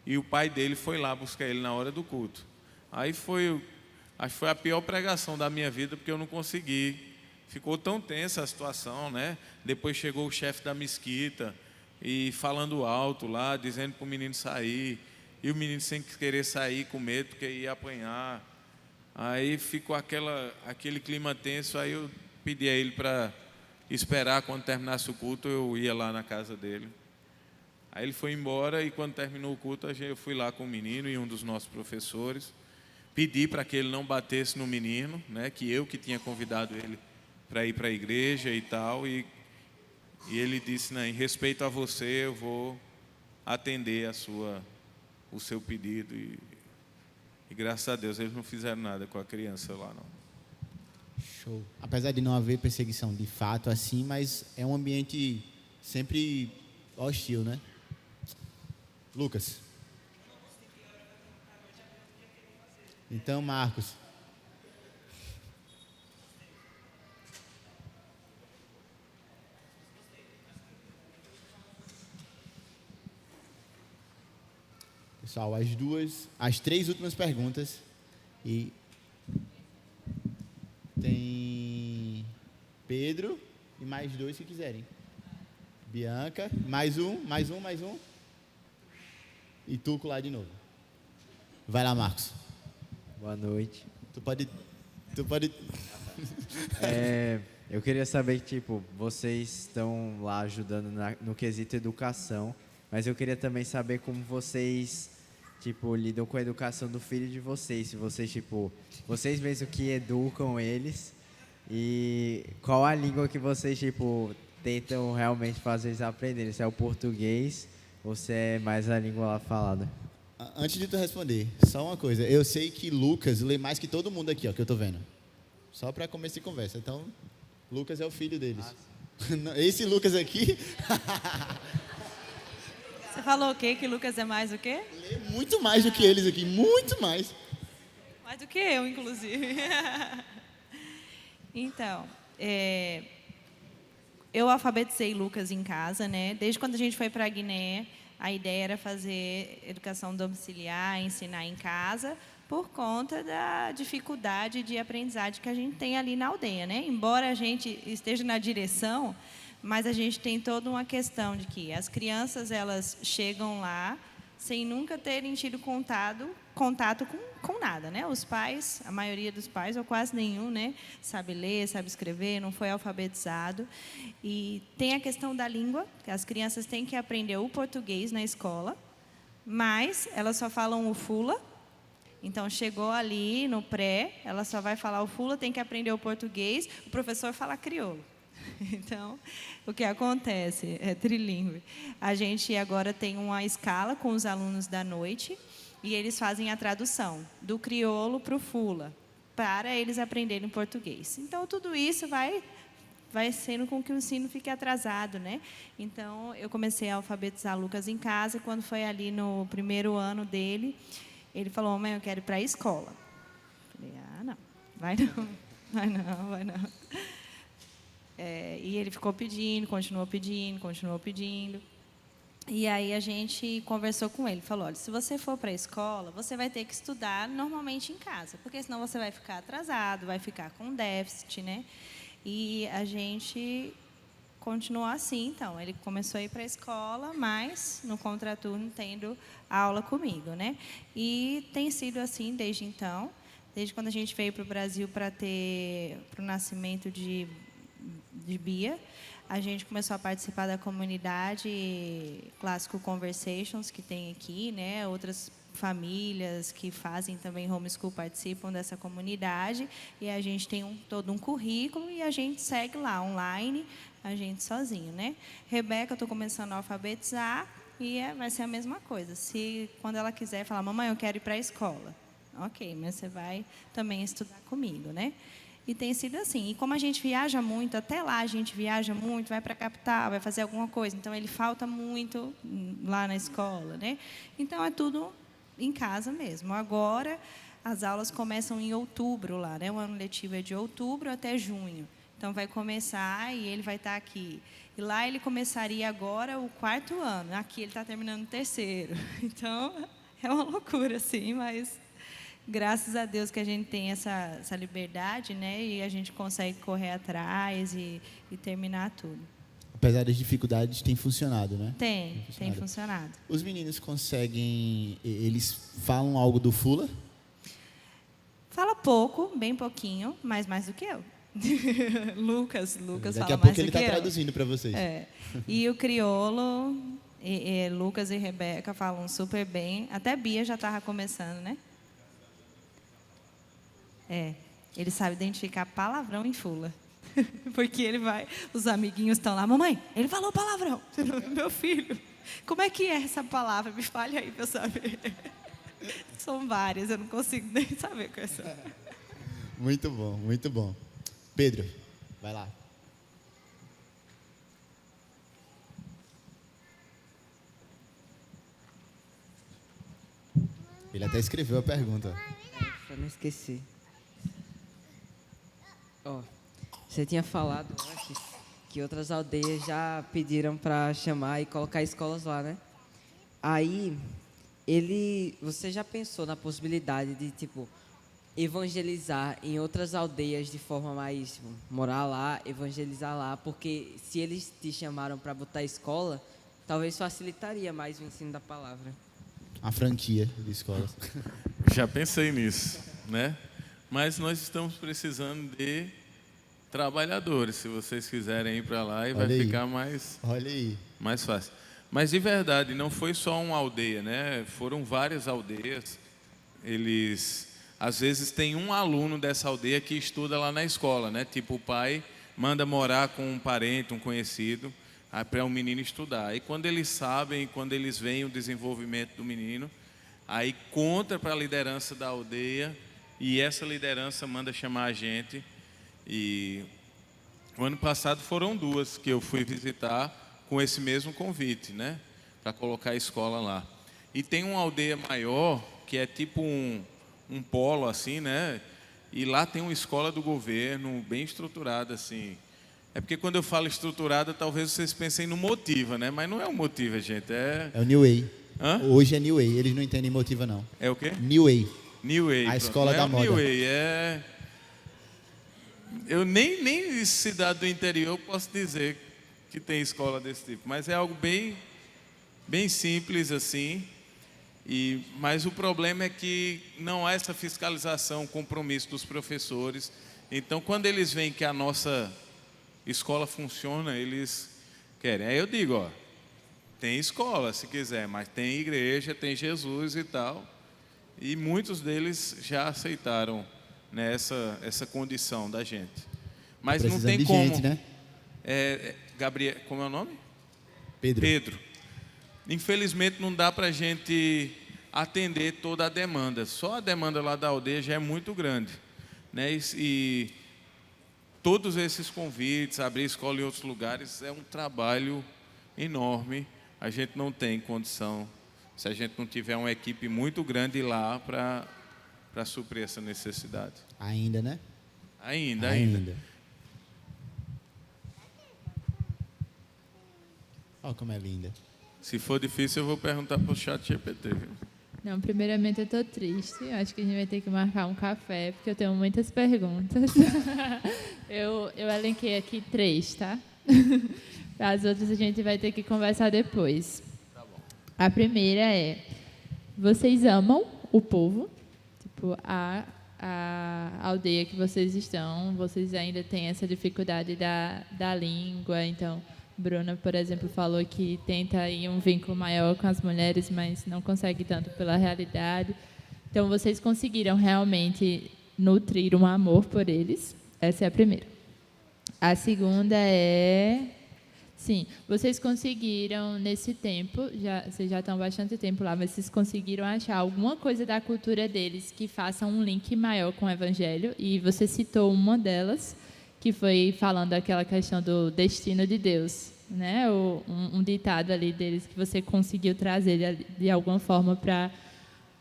e o pai dele foi lá buscar ele na hora do culto. Aí acho que foi a pior pregação da minha vida, porque eu não consegui. Ficou tão tensa a situação, né? Depois chegou o chefe da mesquita e falando alto lá, dizendo para o menino sair. E o menino sem querer sair, com medo, porque ia apanhar. Aí ficou aquele clima tenso, aí eu pedi a ele para esperar, quando terminasse o culto, eu ia lá na casa dele. Aí ele foi embora e quando terminou o culto, eu fui lá com o menino e um dos nossos professores. Pedi para que ele não batesse no menino, né, que eu que tinha convidado ele para ir para a igreja e tal. E ele disse, em respeito a você, eu vou atender o seu pedido. E graças a Deus eles não fizeram nada com a criança lá, não. Show. Apesar de não haver perseguição de fato assim, mas é um ambiente sempre hostil, né? Lucas. Então, Marcos. Pessoal, as 3 últimas perguntas. E tem Pedro e mais 2 se quiserem. Bianca, mais um. E Tuco lá de novo. Vai lá, Marcos. Boa noite. Tu pode... Eu queria saber que, tipo, vocês estão lá ajudando no quesito educação, mas eu queria também saber como vocês, tipo, lidam com a educação do filho de vocês. Se vocês, tipo, vocês mesmos que educam eles e qual a língua que vocês, tipo, tentam realmente fazer eles aprenderem. Se é o português ou se é mais a língua lá falada. Antes de tu responder, só uma coisa. Eu sei que Lucas lê mais que todo mundo aqui, ó, que eu tô vendo. Só para começo de conversa. Então, Lucas é o filho deles. Esse Lucas aqui... Você falou o quê? Que Lucas é mais o quê? Lê muito mais do que eles aqui. Muito mais. Mais do que eu, inclusive. Então, eu alfabetizei Lucas em casa, né? Desde quando a gente foi para a Guiné, a ideia era fazer educação domiciliar, ensinar em casa, por conta da dificuldade de aprendizagem que a gente tem ali na aldeia, né? Embora a gente esteja na direção, mas a gente tem toda uma questão de que as crianças elas chegam lá sem nunca terem tido contato com nada, né? Os pais, a maioria dos pais, ou quase nenhum, né? Sabe ler, sabe escrever, não foi alfabetizado. E tem a questão da língua, que as crianças têm que aprender o português na escola, mas elas só falam o fula. Então, chegou ali no pré, ela só vai falar o fula, tem que aprender o português, o professor fala crioulo. Então, o que acontece é trilíngue. A gente agora tem uma escala com os alunos da noite e eles fazem a tradução do crioulo para o fula, para eles aprenderem português. Então, tudo isso vai sendo com que o ensino fique atrasado, né? Então, eu comecei a alfabetizar Lucas em casa. Quando foi ali no primeiro ano dele, ele falou: mãe, eu quero ir para a escola. Eu falei: não, vai não. E ele ficou pedindo, continuou pedindo. E aí a gente conversou com ele, falou: olha, se você for para a escola, você vai ter que estudar normalmente em casa, porque senão você vai ficar atrasado, vai ficar com déficit, né? E a gente continuou assim, então. Ele começou a ir para a escola, mas no contraturno tendo aula comigo, né? E tem sido assim desde então, desde quando a gente veio para o Brasil para o nascimento de Bia, a gente começou a participar da comunidade Clássico Conversations, que tem aqui, né? Outras famílias que fazem também homeschool participam dessa comunidade, e a gente tem todo um currículo e a gente segue lá, online, a gente sozinho, né? Rebeca, eu estou começando a alfabetizar e vai ser a mesma coisa. Se quando ela quiser falar: mamãe, eu quero ir para a escola. Ok, mas você vai também estudar comigo, né? E tem sido assim. E como a gente viaja muito, até lá a gente viaja muito, vai para a capital, vai fazer alguma coisa. Então, ele falta muito lá na escola, né? Então, é tudo em casa mesmo. Agora, as aulas começam em outubro lá, né? O ano letivo é de outubro até junho. Então, vai começar e ele vai estar aqui. E lá ele começaria agora o 4º ano. Aqui ele está terminando o 3º. Então, é uma loucura, assim, mas... graças a Deus que a gente tem essa liberdade, né? E a gente consegue correr atrás e terminar tudo. Apesar das dificuldades, tem funcionado, né? Tem funcionado. Os meninos conseguem... Eles falam algo do fula? Fala pouco, bem pouquinho, mas mais do que eu. Lucas Daqui fala a mais pouco do ele que está eu. traduzindo para vocês. E o crioulo, Lucas e Rebeca falam super bem. Até Bia já estava começando, né? Ele sabe identificar palavrão em fula. Porque ele vai... Os amiguinhos estão lá: mamãe, ele falou palavrão. Meu filho, como é que é essa palavra? Me fale aí para eu saber. São várias, eu não consigo nem saber quais são. Muito bom, muito bom. Pedro, vai lá. Ele até escreveu a pergunta. Pra não esquecer. Ó, você tinha falado antes que outras aldeias já pediram para chamar e colocar escolas lá, né? Aí, você já pensou na possibilidade de, tipo, evangelizar em outras aldeias de forma mais, tipo, morar lá, evangelizar lá, porque se eles te chamaram para botar escola, talvez facilitaria mais o ensino da palavra. A franquia de escolas. Já pensei nisso, né? Mas nós estamos precisando de trabalhadores. Se vocês quiserem ir para lá, e vai ficar mais fácil. Mas de verdade, não foi só uma aldeia, né? Foram várias aldeias. Eles, às vezes, tem um aluno dessa aldeia que estuda lá na escola, né? Tipo, o pai manda morar com um parente, um conhecido, para o menino estudar. Aí quando eles sabem, quando eles veem o desenvolvimento do menino, aí conta para a liderança da aldeia, e essa liderança manda chamar a gente. E o ano passado foram 2 que eu fui visitar com esse mesmo convite, né? Para colocar a escola lá. E tem uma aldeia maior, que é tipo um polo assim, né? E lá tem uma escola do governo, bem estruturada assim. É porque quando eu falo estruturada, talvez vocês pensem no Motiva, né? Mas não é o Motiva, gente. É o New Way. Hã? Hoje é New Way. Eles não entendem Motiva, não. É o quê? New Way. New Way. A escola da moda. New Way é... Eu nem cidade do interior eu posso dizer que tem escola desse tipo. Mas é algo bem simples assim. Mas o problema é que não há essa fiscalização, compromisso dos professores. Então, quando eles veem que a nossa escola funciona, eles querem. Aí eu digo, ó, tem escola se quiser, mas tem igreja, tem Jesus e tal. E muitos deles já aceitaram, né, essa condição da gente. Mas não tem como. Gente, né? Gabriel, como é o nome? Pedro. Infelizmente não dá para a gente atender toda a demanda. Só a demanda lá da aldeia já é muito grande, né? E todos esses convites, abrir escola em outros lugares, é um trabalho enorme. A gente não tem condição, se a gente não tiver uma equipe muito grande lá para suprir essa necessidade. Ainda, né? Ainda. Olha como é linda. Se for difícil, eu vou perguntar para o chat GPT. Viu? Não, primeiramente eu estou triste. Acho que a gente vai ter que marcar um café, porque eu tenho muitas perguntas. eu elenquei aqui 3, tá? As outras a gente vai ter que conversar depois. Tá bom. A primeira é, vocês amam o povo? Tipo, a aldeia que vocês estão, vocês ainda têm essa dificuldade da língua, então... Bruna, por exemplo, falou que tenta ir um vínculo maior com as mulheres, mas não consegue tanto pela realidade. Então, vocês conseguiram realmente nutrir um amor por eles? Essa é a primeira. A segunda é... Sim, vocês conseguiram, nesse tempo, vocês já estão há bastante tempo lá, mas vocês conseguiram achar alguma coisa da cultura deles que faça um link maior com o Evangelho? E você citou uma delas, que foi falando aquela questão do destino de Deus, né? Um ditado ali deles que você conseguiu trazer de alguma forma para...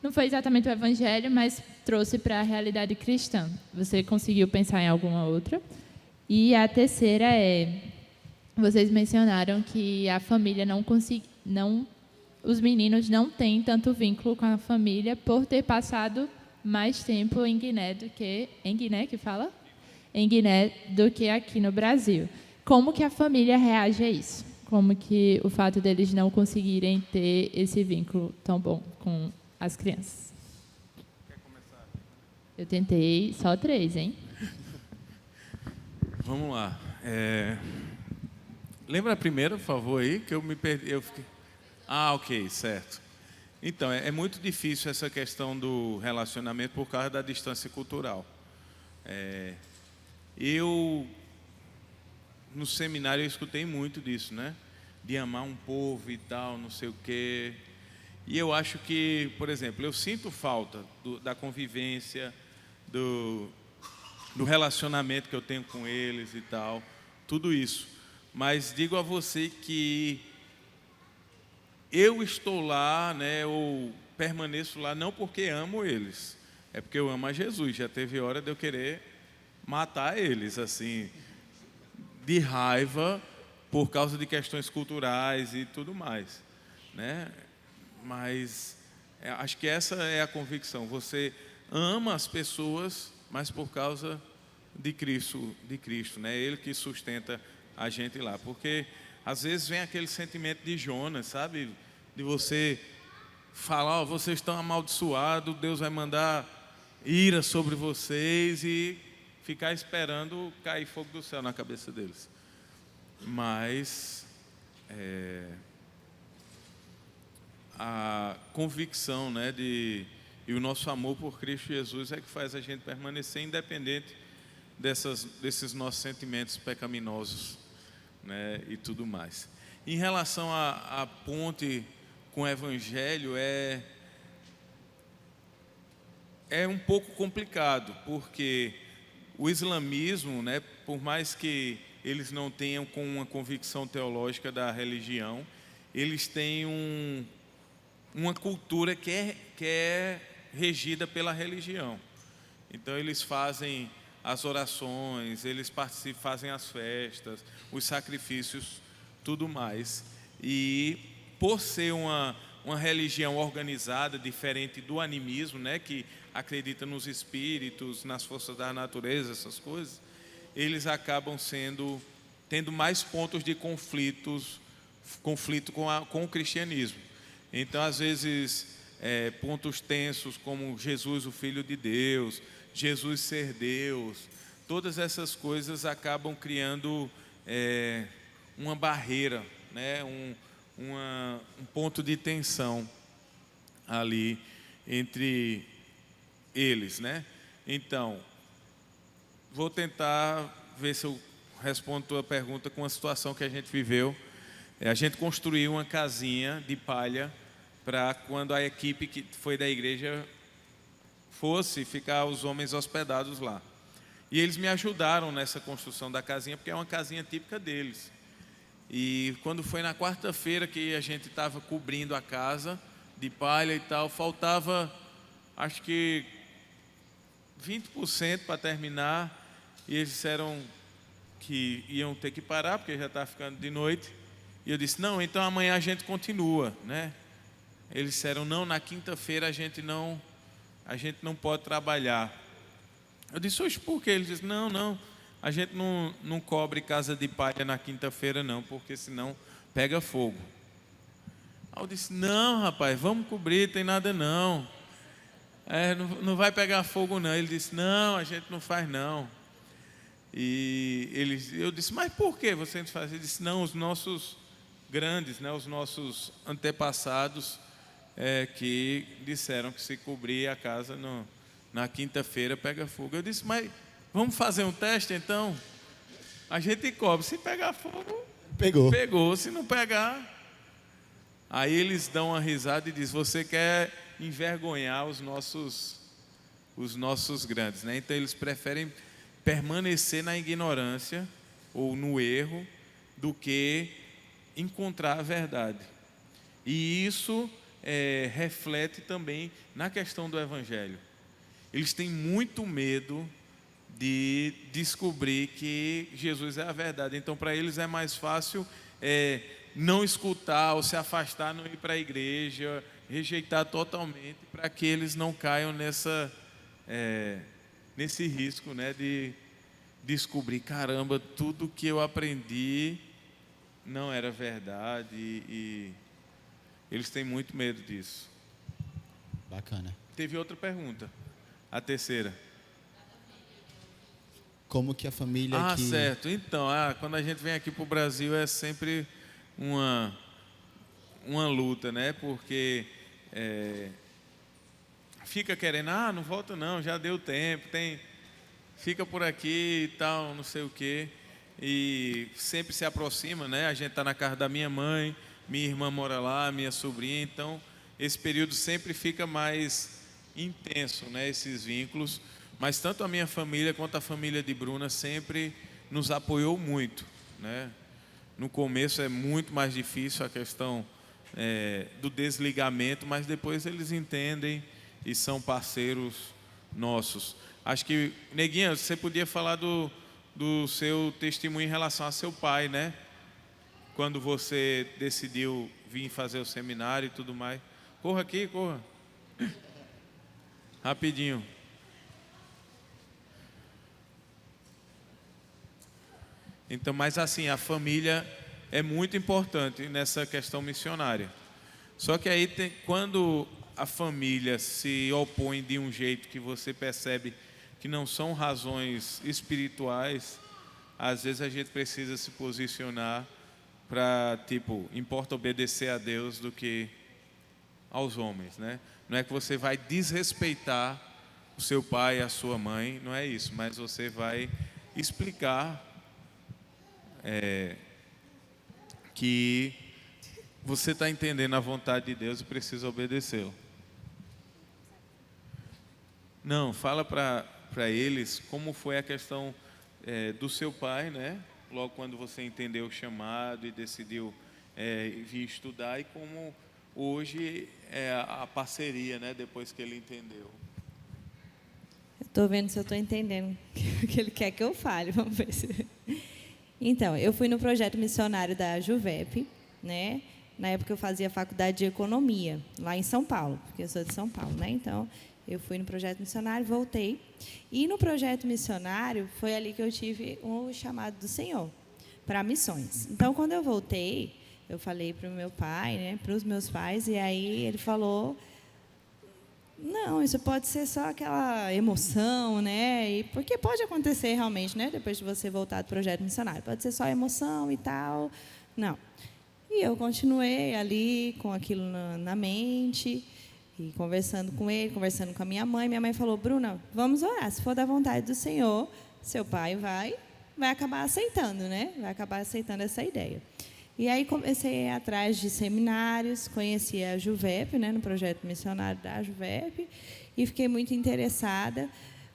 Não foi exatamente o Evangelho, mas trouxe para a realidade cristã. Você conseguiu pensar em alguma outra? E a terceira é... Vocês mencionaram que a família os meninos não têm tanto vínculo com a família por ter passado mais tempo em Guiné do que... Em Guiné que fala? Em Guiné do que aqui no Brasil. Como que a família reage a isso? Como que o fato deles não conseguirem ter esse vínculo tão bom com as crianças? Quer começar? Eu tentei só 3, hein? Vamos lá. Lembra a primeira, por favor, aí, que eu me perdi. Ok, certo. Então, é muito difícil essa questão do relacionamento por causa da distância cultural. No seminário, eu escutei muito disso, né? De amar um povo e tal, não sei o quê. E eu acho que, por exemplo, eu sinto falta da convivência, do relacionamento que eu tenho com eles e tal, tudo isso. Mas digo a você que eu estou lá, né, ou permaneço lá não porque amo eles, é porque eu amo a Jesus. Já teve hora de eu querer matar eles, assim, de raiva, por causa de questões culturais e tudo mais, né? Mas acho que essa é a convicção. Você ama as pessoas, mas por causa de Cristo, né? Ele que sustenta a gente lá. Porque às vezes vem aquele sentimento de Jonas, sabe? De você falar, vocês estão amaldiçoados, Deus vai mandar ira sobre vocês e ficar esperando cair fogo do céu na cabeça deles. Mas a convicção, né, e o nosso amor por Cristo Jesus é que faz a gente permanecer independente desses nossos sentimentos pecaminosos, né, e tudo mais. Em relação à ponte com o Evangelho, é um pouco complicado, porque o islamismo, né, por mais que eles não tenham com uma convicção teológica da religião, eles têm uma cultura que é regida pela religião. Então eles fazem as orações, eles fazem as festas, os sacrifícios, tudo mais. E por ser uma religião organizada, diferente do animismo, né, que acredita nos espíritos, nas forças da natureza, essas coisas, eles acabam tendo mais pontos de conflito com o cristianismo. Então, às vezes, pontos tensos como Jesus, o Filho de Deus, Jesus ser Deus, todas essas coisas acabam criando uma barreira, né, um ponto de tensão ali entre eles, né? Então, vou tentar ver se eu respondo a tua pergunta com uma situação que a gente viveu. A gente construiu uma casinha de palha para quando a equipe que foi da igreja fosse ficar os homens hospedados lá. E eles me ajudaram nessa construção da casinha, porque é uma casinha típica deles. E quando foi na quarta-feira que a gente estava cobrindo a casa de palha e tal, faltava acho que 20% para terminar, e eles disseram que iam ter que parar, porque já estava ficando de noite. E eu disse, não, então amanhã a gente continua, né? Eles disseram, não, na quinta-feira a gente não pode trabalhar. Eu disse, hoje por quê? Eles disseram, não, a gente não cobre casa de palha na quinta-feira não, porque senão pega fogo. Aí eu disse, não, rapaz, vamos cobrir, tem nada não. Não vai pegar fogo não. Ele disse, não, a gente não faz não. E eu disse, mas por que você não faz? Ele disse, não, os nossos grandes, né, os nossos antepassados que disseram que se cobrir a casa na quinta-feira pega fogo. Eu disse, mas vamos fazer um teste então? A gente cobre, se pegar fogo, pegou, se não pegar... Aí eles dão uma risada e dizem, você quer envergonhar os nossos grandes, né? Então eles preferem permanecer na ignorância ou no erro do que encontrar a verdade. E isso reflete também na questão do Evangelho. Eles têm muito medo de descobrir que Jesus é a verdade. Então, para eles é mais fácil não escutar ou se afastar, não ir para a igreja, rejeitar totalmente, para que eles não caiam nesse risco, né, de descobrir, caramba, tudo que eu aprendi não era verdade, e eles têm muito medo disso. Bacana. Teve outra pergunta, a terceira. Como que a família aqui... Certo. Então, quando a gente vem aqui para o Brasil é sempre uma luta, né? Porque fica querendo, não volta não, já deu tempo, fica por aqui e tal, não sei o quê. E sempre se aproxima, né? A gente está na casa da minha mãe, minha irmã mora lá, minha sobrinha, então esse período sempre fica mais intenso, né, esses vínculos. Mas tanto a minha família quanto a família de Bruna sempre nos apoiou muito, né? No começo é muito mais difícil a questão do desligamento, mas depois eles entendem e são parceiros nossos. Acho que, Neguinha, você podia falar do seu testemunho em relação a seu pai, né? Quando você decidiu vir fazer o seminário e tudo mais. Corra aqui, corra. Rapidinho. Então, mas assim, a família é muito importante nessa questão missionária. Só que aí, quando a família se opõe de um jeito que você percebe que não são razões espirituais, às vezes a gente precisa se posicionar para, tipo, importa obedecer a Deus do que aos homens, né? Não é que você vai desrespeitar o seu pai e a sua mãe, não é isso, mas você vai explicar que você está entendendo a vontade de Deus e precisa obedecê-lo. Não, fala para eles como foi a questão do seu pai, né? Logo quando você entendeu o chamado e decidiu vir estudar, e como hoje é a parceria, né? Depois que ele entendeu. Estou vendo se eu estou entendendo o que ele quer que eu fale. Vamos ver se... Então, eu fui no projeto missionário da Juvep, né? Na época eu fazia faculdade de economia, lá em São Paulo, porque eu sou de São Paulo, né? Então, eu fui no projeto missionário, voltei. E no projeto missionário, foi ali que eu tive o chamado do Senhor para missões. Então, quando eu voltei, eu falei para o meu pai, né? Para os meus pais, e aí ele falou... Não, isso pode ser só aquela emoção, né? E porque pode acontecer realmente, né? Depois de você voltar do projeto missionário, pode ser só emoção e tal. Não. E eu continuei ali com aquilo na mente e conversando com ele, conversando com a minha mãe. Minha mãe falou: Bruna, vamos orar. Se for da vontade do Senhor, seu pai vai acabar aceitando, né? Vai acabar aceitando essa ideia. E aí comecei a ir atrás de seminários, conheci a Juvep, né, no projeto missionário da Juvep, e fiquei muito interessada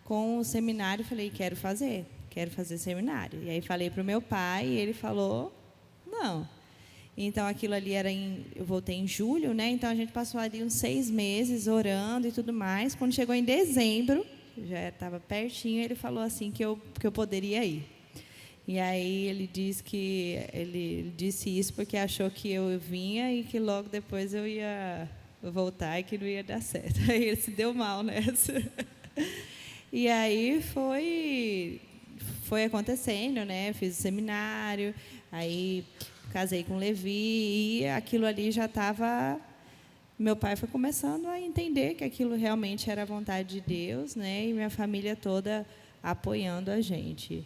com o seminário. Falei, quero fazer seminário. E aí falei para o meu pai, e ele falou, não. Então, aquilo ali eu voltei em julho, né, então a gente passou ali uns 6 meses orando e tudo mais. Quando chegou em dezembro, já estava pertinho, ele falou assim que eu poderia ir. E aí ele disse isso porque achou que eu vinha e que logo depois eu ia voltar e que não ia dar certo. Aí ele se deu mal nessa. E aí foi acontecendo, né? Fiz o seminário, aí casei com Levi e aquilo ali já estava... Meu pai foi começando a entender que aquilo realmente era a vontade de Deus, né? E minha família toda apoiando a gente.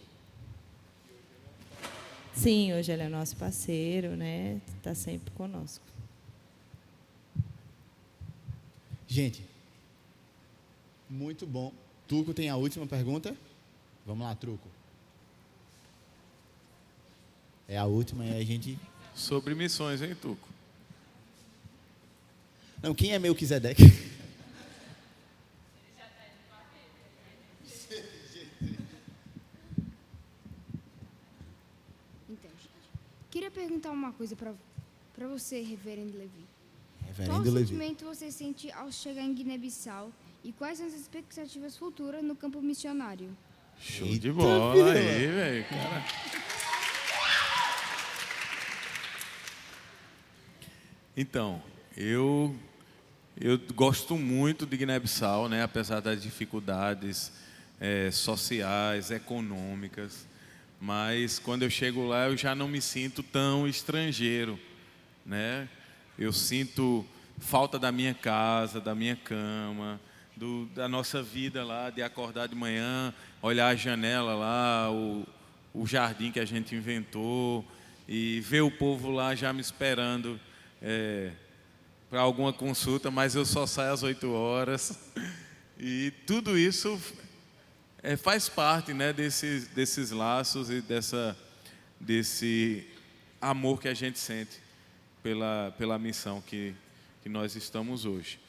Sim, hoje ele é nosso parceiro, né? Está sempre conosco. Gente, muito bom. Tuco tem a última pergunta? Vamos lá, Truco. É a última e a gente... Sobre missões, hein, Tuco? Não, quem é Melquisedeque? Queria perguntar uma coisa para você, Reverendo Levi. Reverendo Qual Levi. sentimento você sente ao chegar em Guiné-Bissau e quais são as expectativas futuras no campo missionário? Show de bola aí, velho, cara. Então, eu gosto muito de Guiné-Bissau, né? Apesar das dificuldades sociais, econômicas. Mas quando eu chego lá, eu já não me sinto tão estrangeiro, né? Eu sinto falta da minha casa, da minha cama, da nossa vida lá, de acordar de manhã, olhar a janela lá, o jardim que a gente inventou, e ver o povo lá já me esperando para alguma consulta, mas eu só saio às 8 horas. E tudo isso... faz parte, né, desses laços e desse amor que a gente sente pela missão que que nós estamos hoje.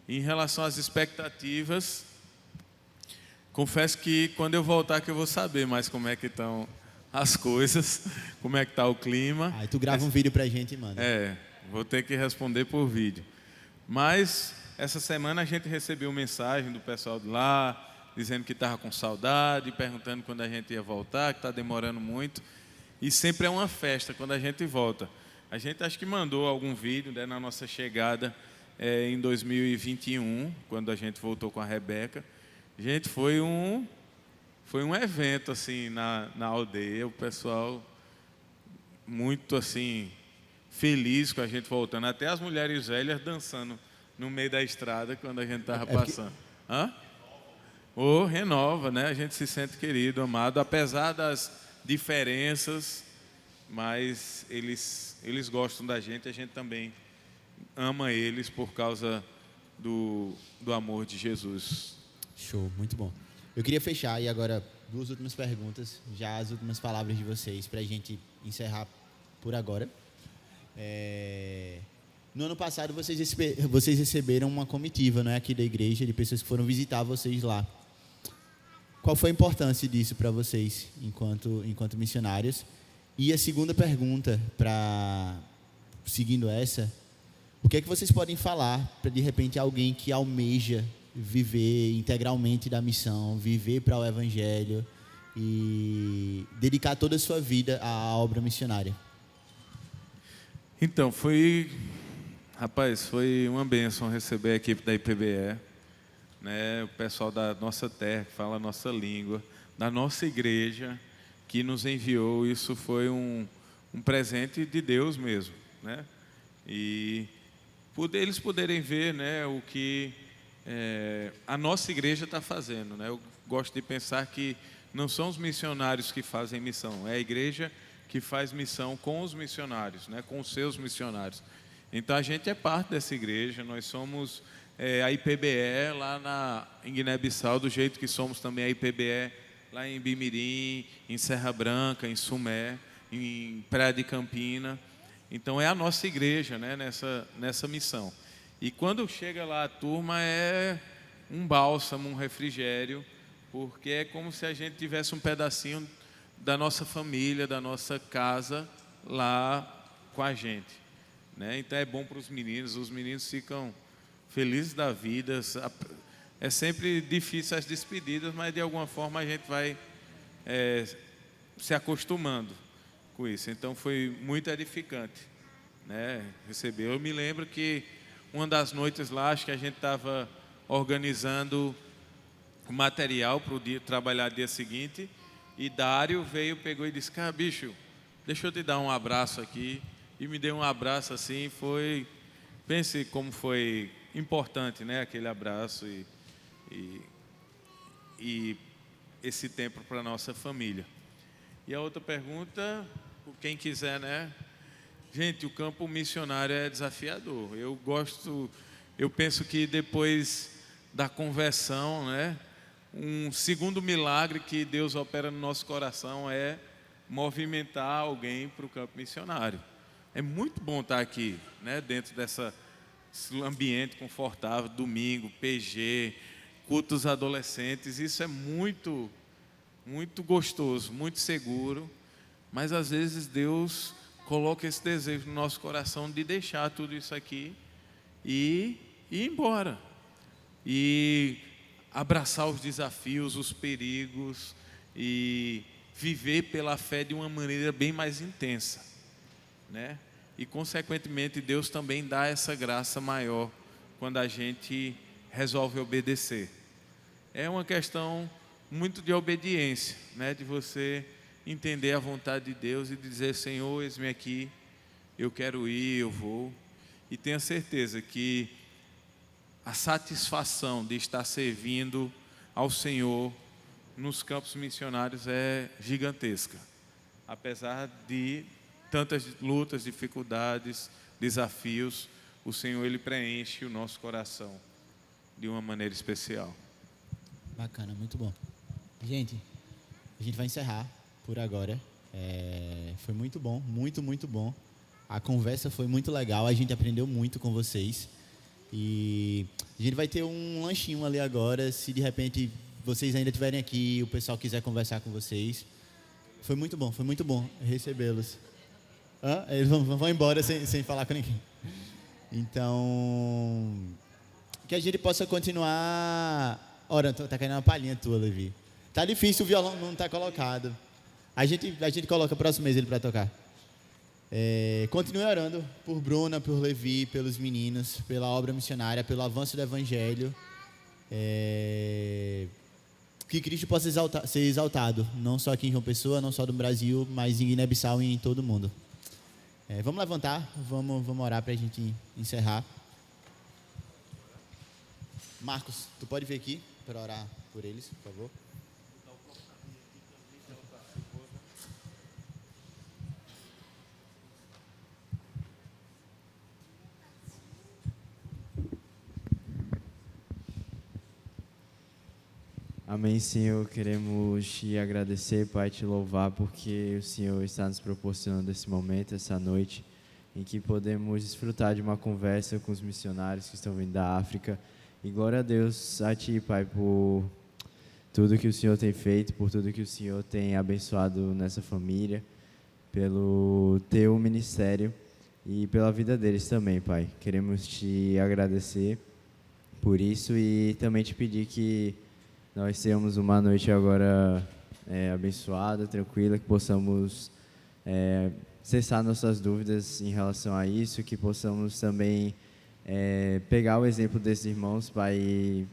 Em relação às expectativas, confesso que quando eu voltar que eu vou saber mais como é que estão as coisas, como é que está o clima. Aí tu grava um vídeo pra gente e manda. Vou ter que responder por vídeo. Mas essa semana a gente recebeu mensagem do pessoal de lá, dizendo que estava com saudade, perguntando quando a gente ia voltar, que está demorando muito. E sempre é uma festa quando a gente volta. A gente acho que mandou algum vídeo, né, na nossa chegada em 2021, quando a gente voltou com a Rebeca. Gente, foi um evento assim na aldeia, o pessoal muito assim feliz com a gente voltando, até as mulheres velhas dançando no meio da estrada quando a gente estava passando. Renova, né? A gente se sente querido, amado, apesar das diferenças, mas eles gostam da gente, a gente também ama eles por causa do amor de Jesus. Show, muito bom. Eu queria fechar, e agora, 2 últimas perguntas, já as últimas palavras de vocês, para a gente encerrar por agora. No ano passado, vocês receberam uma comitiva, não é, aqui da igreja, de pessoas que foram visitar vocês lá. Qual foi a importância disso para vocês, enquanto missionários? E a segunda pergunta, seguindo essa, o que é que vocês podem falar para, de repente, alguém que almeja viver integralmente da missão, viver para o Evangelho e dedicar toda a sua vida à obra missionária? Então, foi uma bênção receber a equipe da IPBE, né, o pessoal da nossa terra, que fala a nossa língua, da nossa igreja, que nos enviou. Isso foi um presente de Deus mesmo, né? E eles poderem ver, né, o que a nossa igreja está fazendo, né? Eu gosto de pensar que não são os missionários que fazem missão, é a igreja que faz missão com os missionários, né, com os seus missionários. Então a gente é parte dessa igreja, nós somos a IPBE lá em Guiné-Bissau, do jeito que somos também a IPBE lá em Bimirim, em Serra Branca, em Sumé, em Praia de Campina. Então é a nossa igreja, né, nessa missão. E quando chega lá a turma é um bálsamo, um refrigério, porque é como se a gente tivesse um pedacinho da nossa família, da nossa casa lá com a gente, né? Então é bom para os meninos ficam felizes da vida. É sempre difícil as despedidas, mas de alguma forma a gente vai se acostumando com isso. Então foi muito edificante, né, receber. Eu me lembro que uma das noites lá, acho que a gente estava organizando o material para trabalhar dia seguinte, e Dário pegou e disse: cara, bicho, deixa eu te dar um abraço aqui. E me deu um abraço assim, pense como foi importante, né, aquele abraço e esse tempo para a nossa família. E a outra pergunta, quem quiser, né? Gente, o campo missionário é desafiador. Eu penso que depois da conversão, né, um segundo milagre que Deus opera no nosso coração é movimentar alguém para o campo missionário. É muito bom estar aqui, né, dentro desse ambiente confortável, domingo, PG, cultos adolescentes. Isso é muito, muito gostoso, muito seguro, mas às vezes Deus coloca esse desejo no nosso coração de deixar tudo isso aqui e ir embora. E abraçar os desafios, os perigos e viver pela fé de uma maneira bem mais intensa, né? E consequentemente Deus também dá essa graça maior quando a gente resolve obedecer. É uma questão muito de obediência, né? De você entender a vontade de Deus e dizer: Senhor, eis-me aqui, eu quero ir, eu vou. E tenha certeza que a satisfação de estar servindo ao Senhor nos campos missionários é gigantesca. Apesar de tantas lutas, dificuldades, desafios, o Senhor, Ele preenche o nosso coração de uma maneira especial. Bacana, muito bom. Gente, a gente vai encerrar por agora. Foi muito bom, muito, muito bom. A conversa foi muito legal, a gente aprendeu muito com vocês. E a gente vai ter um lanchinho ali agora, se de repente vocês ainda estiverem aqui e o pessoal quiser conversar com vocês. Foi muito bom recebê-los. Eles vão embora sem falar com ninguém. Então, que a gente possa continuar... Ora, tá caindo uma palhinha tua, Levi. Tá difícil, o violão não tá colocado. A gente coloca próximo mês ele para tocar. Continue orando por Bruna, por Levi, pelos meninos, pela obra missionária, pelo avanço do Evangelho. Que Cristo possa ser exaltado, não só aqui em João Pessoa, não só no Brasil, mas em Guiné-Bissau e em todo o mundo. Vamos levantar, vamos orar para a gente encerrar. Marcos, tu pode vir aqui para orar por eles, por favor? Amém, Senhor. Queremos te agradecer, Pai, te louvar, porque o Senhor está nos proporcionando esse momento, essa noite, em que podemos desfrutar de uma conversa com os missionários que estão vindo da África. E glória a Deus, a Ti, Pai, por tudo que o Senhor tem feito, por tudo que o Senhor tem abençoado nessa família, pelo Teu ministério e pela vida deles também, Pai. Queremos te agradecer por isso e também te pedir que nós tenhamos uma noite agora abençoada, tranquila, que possamos cessar nossas dúvidas em relação a isso, que possamos também pegar o exemplo desses irmãos, Pai, e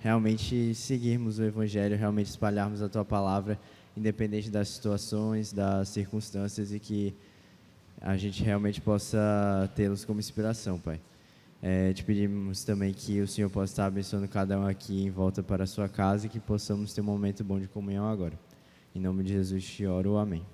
realmente seguirmos o Evangelho, realmente espalharmos a Tua Palavra, independente das situações, das circunstâncias, e que a gente realmente possa tê-los como inspiração, Pai. Te pedimos também que o Senhor possa estar abençoando cada um aqui em volta para a sua casa e que possamos ter um momento bom de comunhão agora. Em nome de Jesus te oro, amém.